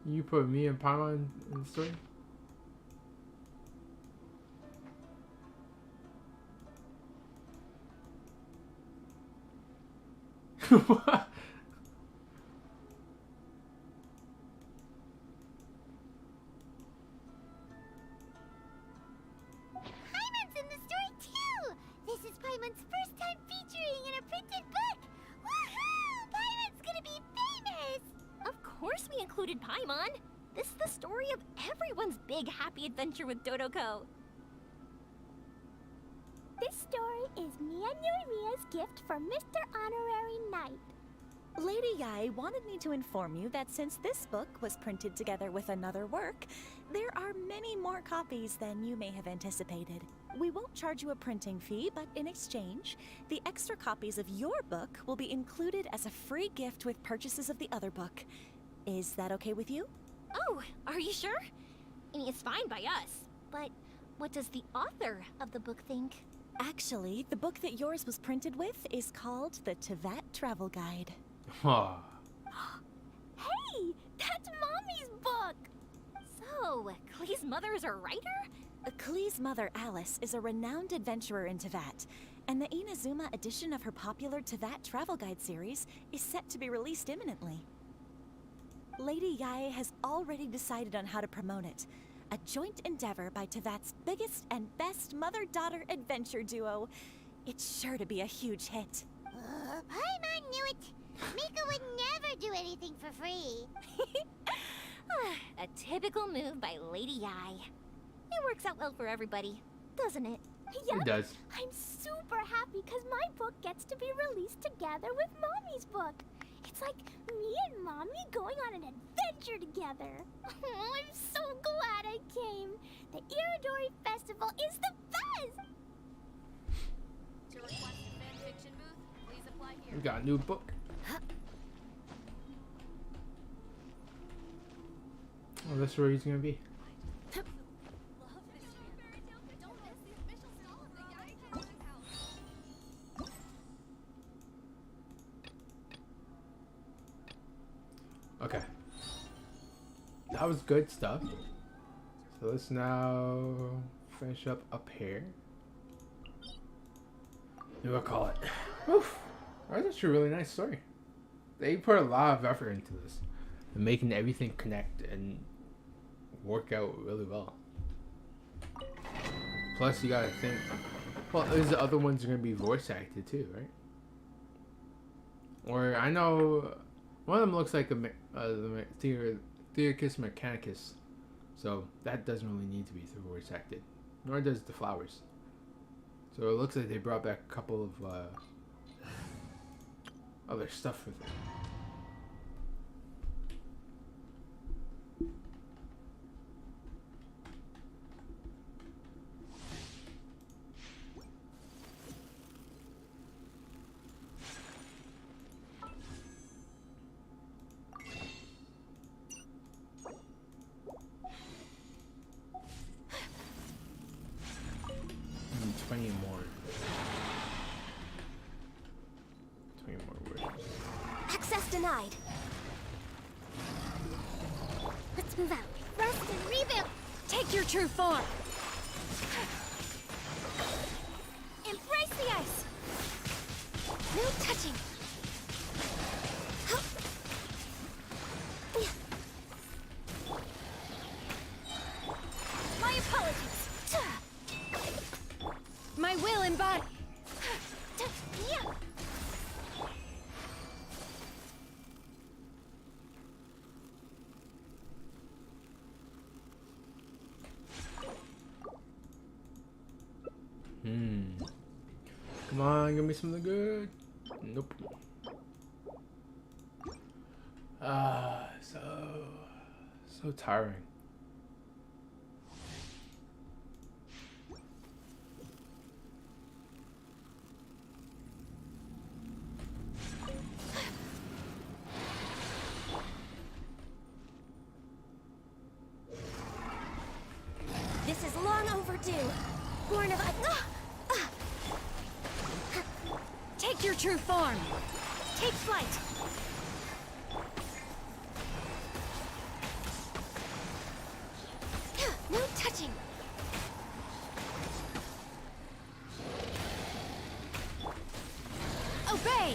You put me and Paimon in the story? What? Paimon's in the story too! This is Paimon's first time featuring in a printed book! Woohoo! Paimon's gonna be famous! Of course we included Paimon. This is the story of everyone's big happy adventure with Dodoko. This story is me and Yoimiya's gift for Mr. Honorary Knight. Lady Yai wanted me to inform you that since this book was printed together with another work, there are many more copies than you may have anticipated. We won't charge you a printing fee, but in exchange, the extra copies of your book will be included as a free gift with purchases of the other book. Is that okay with you? Oh, are you sure? I mean, it's fine by us. But what does the author of the book think? Actually, the book that yours was printed with is called the Tevat Travel Guide. Aw. Hey, that's Mommy's book! So, Klee's mother is a writer? Klee's mother, Alice, is a renowned adventurer in Tevat, and the Inazuma edition of her popular Tevat Travel Guide series is set to be released imminently. Lady Yae has already decided on how to promote it. A joint endeavor by Tevat's biggest and best mother-daughter adventure duo. It's sure to be a huge hit. Paimon knew it! Mika would never do anything for free. A typical move by Lady Yae. It works out well for everybody, doesn't it? Yep. It does. I'm super happy because my book gets to be released together with Mommy's book. It's like me and Mommy going on an adventure together. Oh, I'm so glad I came. The Iridori Festival is the best! To request a fanfiction booth, please apply here. We got a new book. Oh, that's where he's gonna be. Okay. That was good stuff. So let's now finish up here. What do I call it? Oof. That was actually a really nice story. They put a lot of effort into this. And making everything connect and work out really well. Plus you gotta think, well, the other ones are gonna be voice acted too, right? Or I know one of them looks like the Theuricus Mechanicus, so that doesn't really need to be voice acted, nor does the flowers. So it looks like they brought back a couple of other stuff with it. Access denied. Let's move out. Rest and rebuild. Take your true form. Embrace the ice. No touching. My apologies. My will embody. Come on, give me something good. Nope. So tiring. Select your true form. Take flight. No touching. Obey!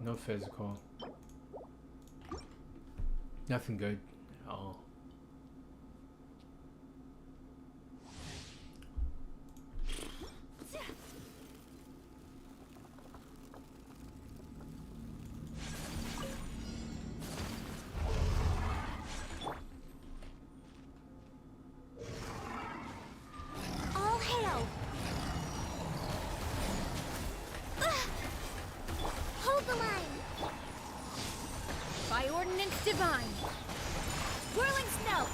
No physical. Nothing good at all. All hail. Hold the line. By ordinance divine. Whirling snow.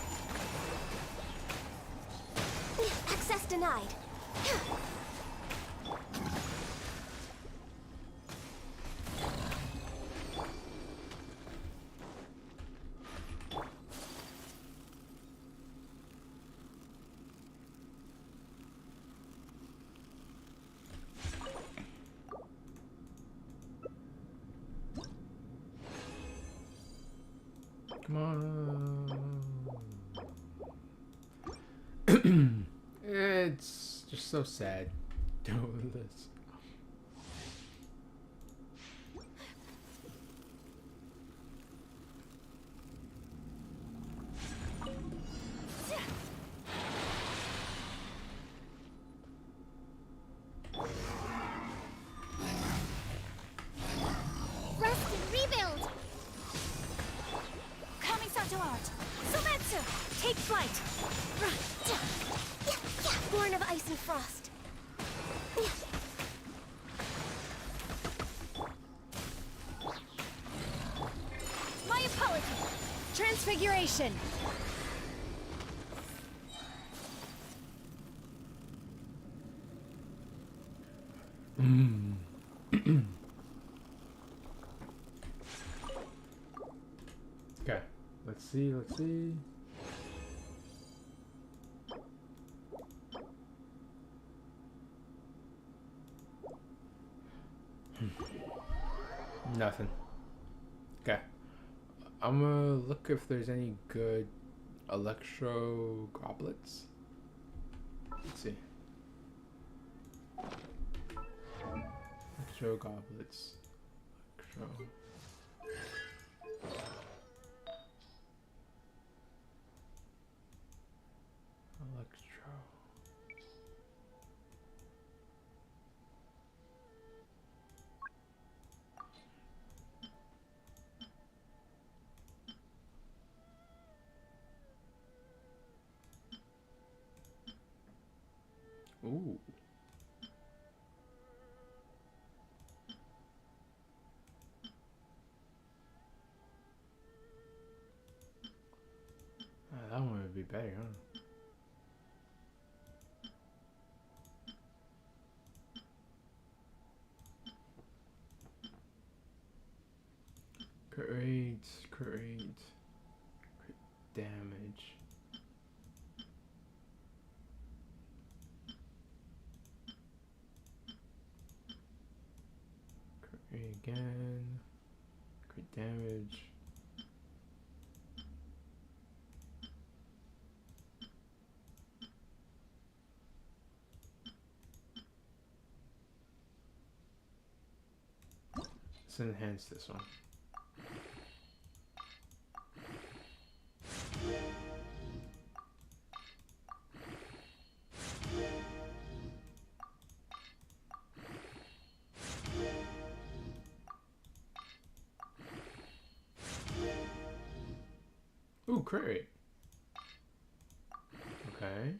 Access denied. Come on. It's just so sad doing this. Rest and rebuild. Kamisato art. Sometsu. Take flight. Born of ice and frost. My apology. Transfiguration. Okay, let's see. Nothing. Okay. I'm gonna look if there's any good electro goblets. Let's see. Electro goblets. Electro. Electro. Ooh. That one would be better, huh? Great. Crit damage. Crit again. Crit damage. Let's enhance this one. Ooh, crit rate. Okay.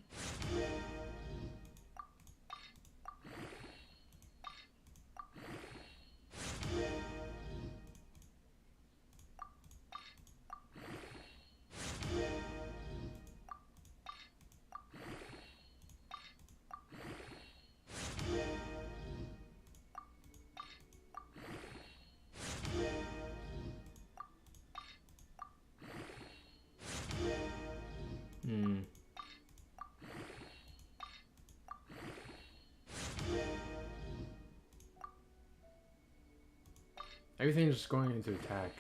Hmm. Everything's just going into attack,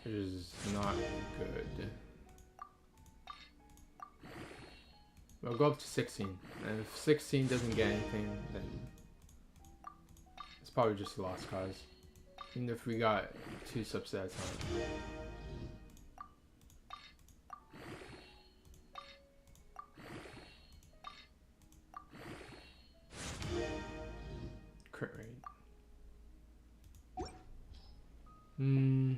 which is not good. We'll go up to 16, and if 16 doesn't get anything, then it's probably just a lost cause. Even if we got 2 subs at a time. Crit rate. Hmm.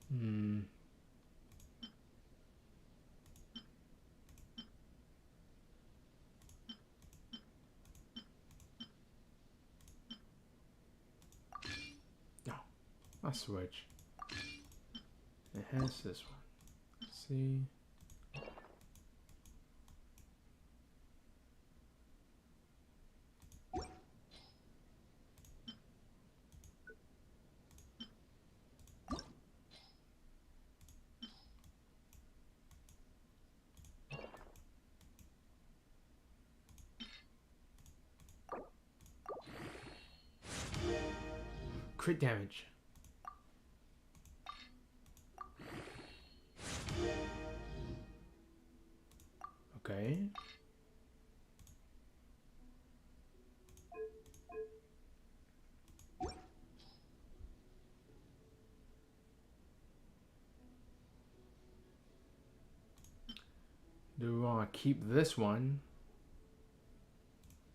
Hmm. No, I'll switch. Enhance this one. Let's see. Crit damage. Okay. Do we want to keep this one?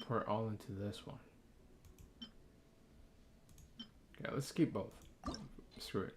Pour it all into this one. Yeah, let's keep both. Screw it.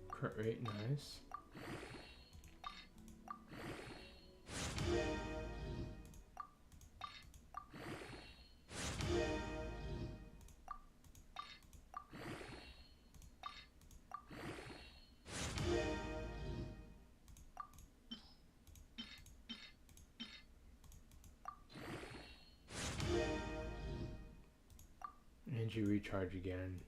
Crit rate, nice. And you recharge again.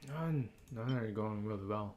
None are going really well.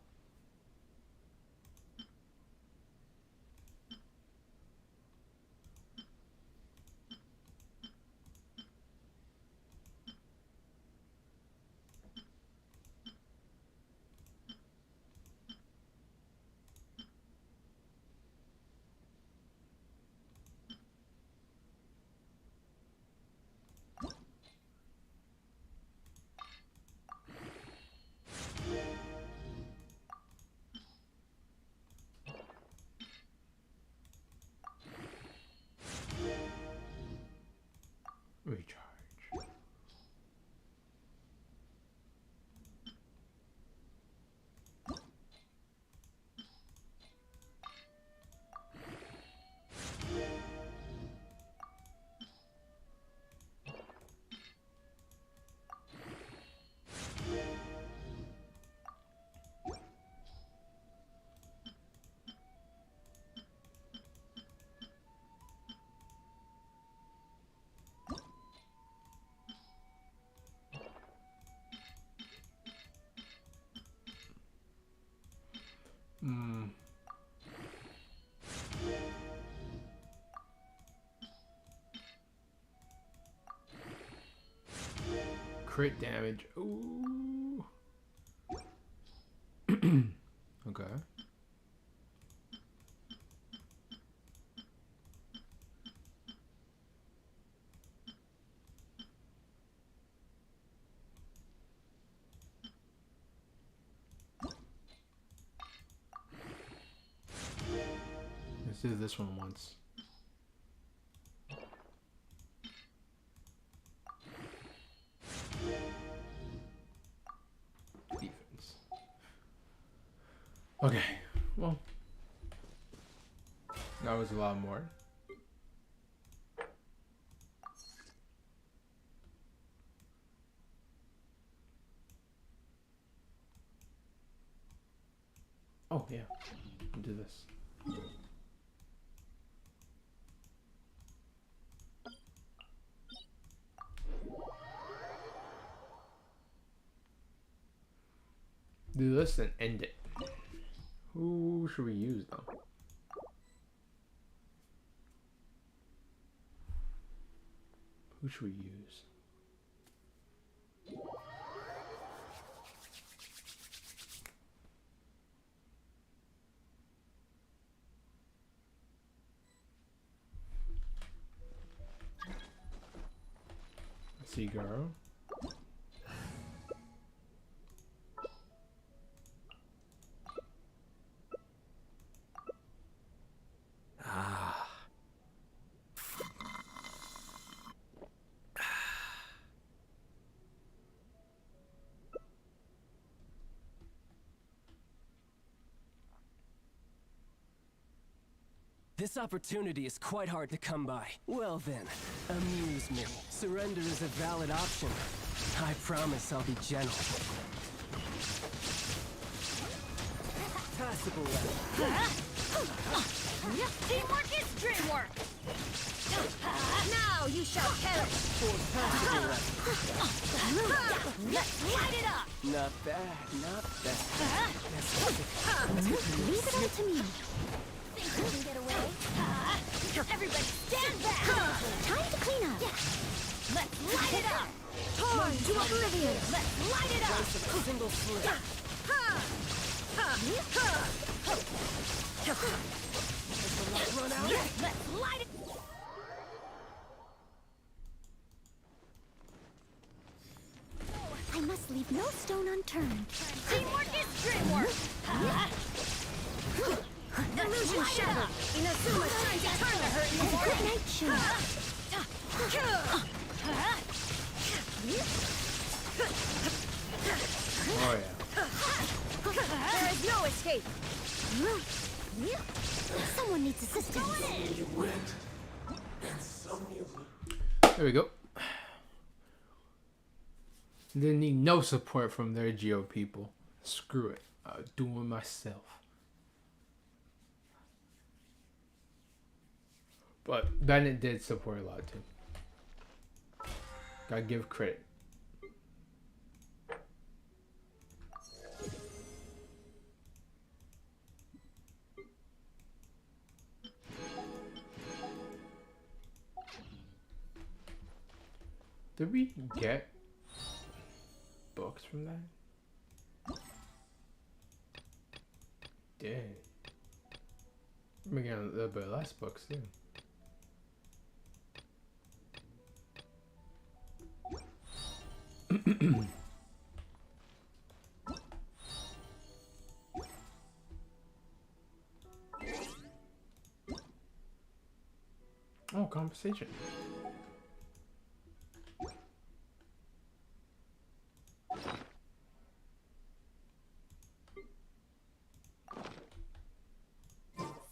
Crit damage. Ooh. Okay. Let's do this one once. Defense. Okay, well, that was a lot more. Oh yeah, do this. Do this and end it. Who should we use though? Who should we use? See, girl. This opportunity is quite hard to come by. Well then, amuse me. Surrender is a valid option. I promise I'll be gentle. Passable left. Teamwork is dreamwork! Now you shall perish! For passable left. Let's light it up! Not bad, not bad. Leave it up to me. Think you can get away? Everybody stand back! Time to clean up! Let's light it up! Torn to oblivion! Let's light it up! A single flip. Run out. Let's light it. I must leave no stone unturned. Teamwork is dreamwork. Illusion shadow. Inazuma's trying to turn the hurt in the morning. Good night, Shu. Oh yeah. There is no escape. Someone needs assistance. There we go. Didn't need no support from their Geo people. Screw it. I'll do it myself. But Bennett did support a lot too. Gotta give credit. Did we get books from that? Did. We got a little bit less books too. Oh, conversation.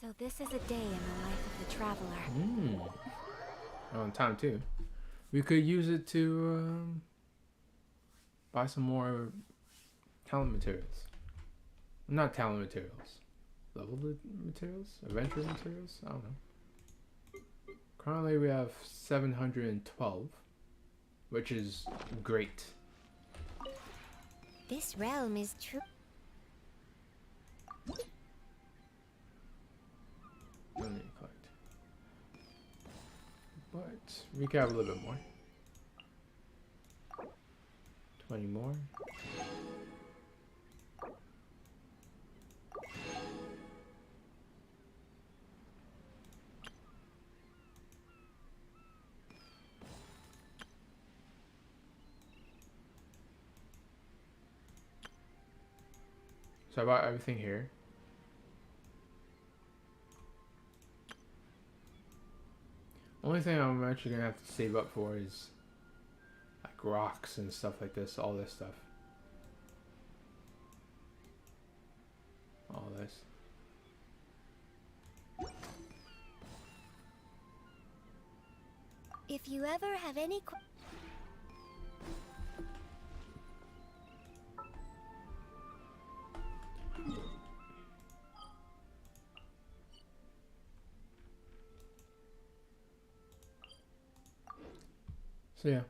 So this is a day in the life of the traveler. On time too. We could use it to buy some more talent materials. Not talent materials. Level materials? Adventure materials? I don't know. Currently we have 712, which is great. This realm is true. We can have a little bit more. 20 more. So I bought everything here. Only thing I'm actually gonna have to save up for is like rocks and stuff like this, all this stuff. All this. If you ever have any So yeah,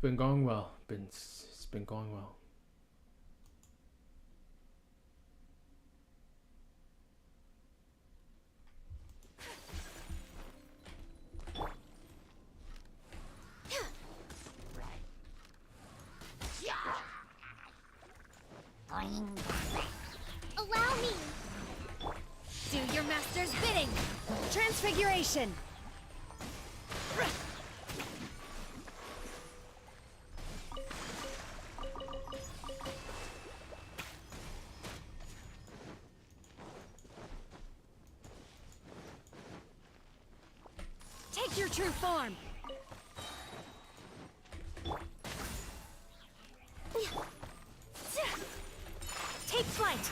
been going well. It's been going well. Allow me! Do your master's bidding! Transfiguration! Take your true form! Take flight!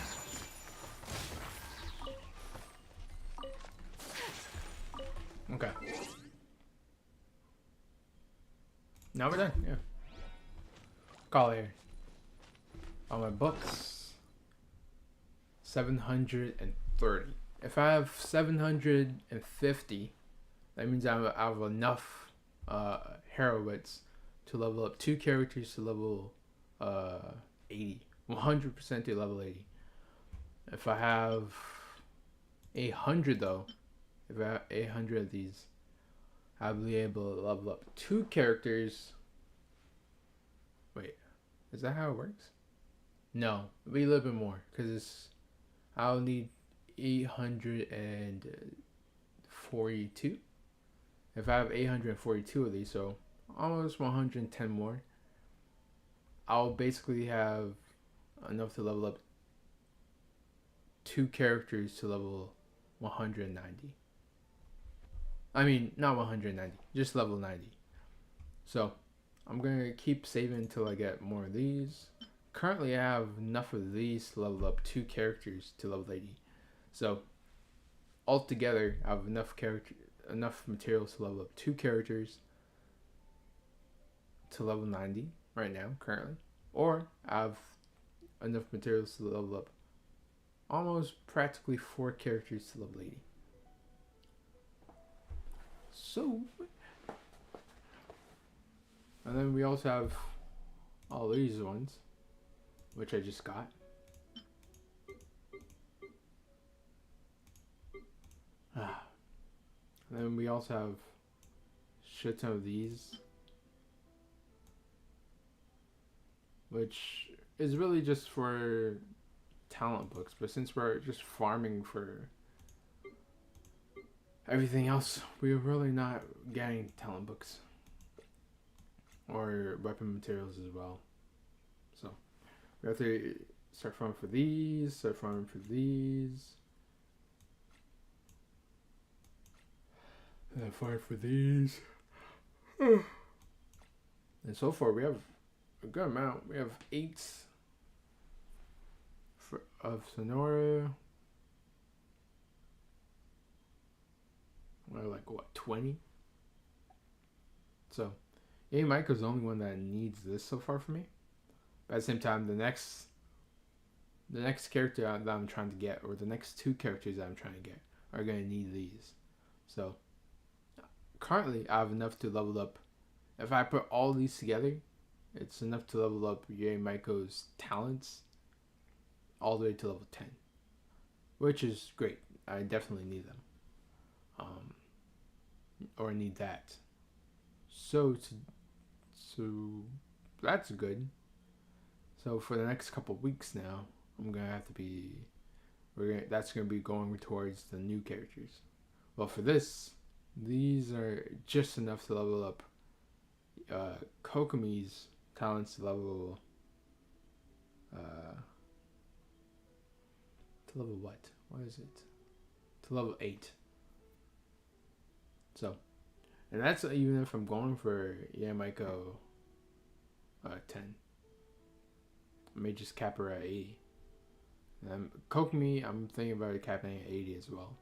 Okay. Now we're done, yeah. Call here. On my books, 730. If I have 750, that means I have enough heroids to level up 2 characters to level 80. 100% to level 80. If I have 800 though, if I have 800 of these, I'll be able to level up 2 characters. Wait, is that how it works? No, it'll be a little bit more because I'll need 842. If I have 842 of these, so almost 110 more, I'll basically have enough to level up 2 characters to level 190. I mean, not 190, just level 90. So, I'm going to keep saving until I get more of these. Currently, I have enough of these to level up 2 characters to level 80. So, altogether, I have enough materials to level up 2 characters to level 90 right now, currently. Or, I have enough materials to level up almost practically 4 characters to level 80. So, and then we also have all these ones, which I just got. And then we also have shit ton of these, which is really just for talent books, but since we're just farming for everything else, we're really not getting talent books or weapon materials as well. So we have to start farming for these, start farming for these, and then farm for these. And so far we have a good amount. We have 8 of Sonora. We're like what, 20? So Michael's the only one that needs this so far for me. But at the same time, the next character that I'm trying to get, or the next 2 characters that I'm trying to get, are gonna need these. So currently I have enough to level up. If I put all these together, it's enough to level up Yuri Maiko's talents all the way to level 10, which is great. I definitely need them. or need that. So that's good. So for the next couple weeks now, I'm gonna have to be. That's gonna be going towards the new characters. Well, for this, these are just enough to level up Kokomi's talents to level. To level what? What is it? To level 8. So, and that's even if I'm going for Yamaiko 10. I may just cap her at 80. Kokomi, I'm thinking about capping at 80 as well.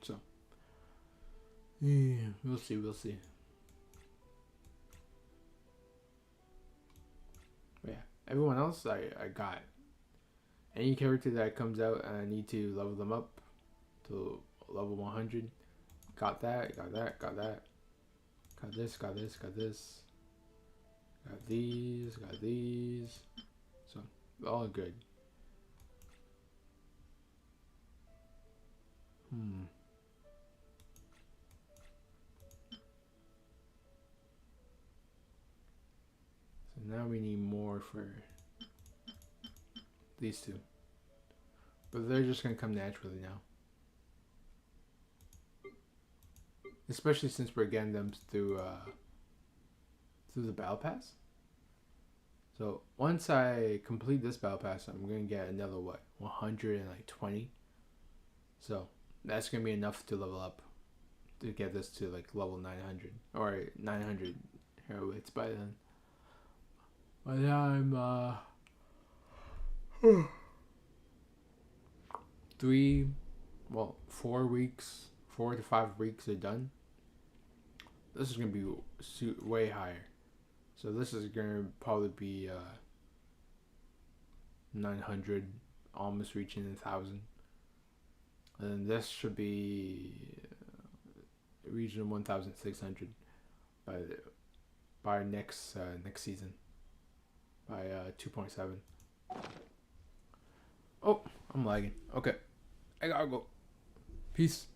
So, yeah, we'll see. But yeah, everyone else I got. Any character that comes out and I need to level them up to level 100. Got that. Got this. Got these. So, all good. So now we need more for these two. But they're just going to come naturally now. Especially since we're getting them through the battle pass. So once I complete this battle pass, I'm gonna get another 120. So that's gonna be enough to level up to get this to like level 900 or 900 hero hits by then. By the time 4 to 5 weeks are done, this is gonna be way higher. So this is gonna probably be 900, almost reaching 1,000, and this should be reaching 1,600 by next season by 2.7. Oh, I'm lagging. Okay, I gotta go. Peace.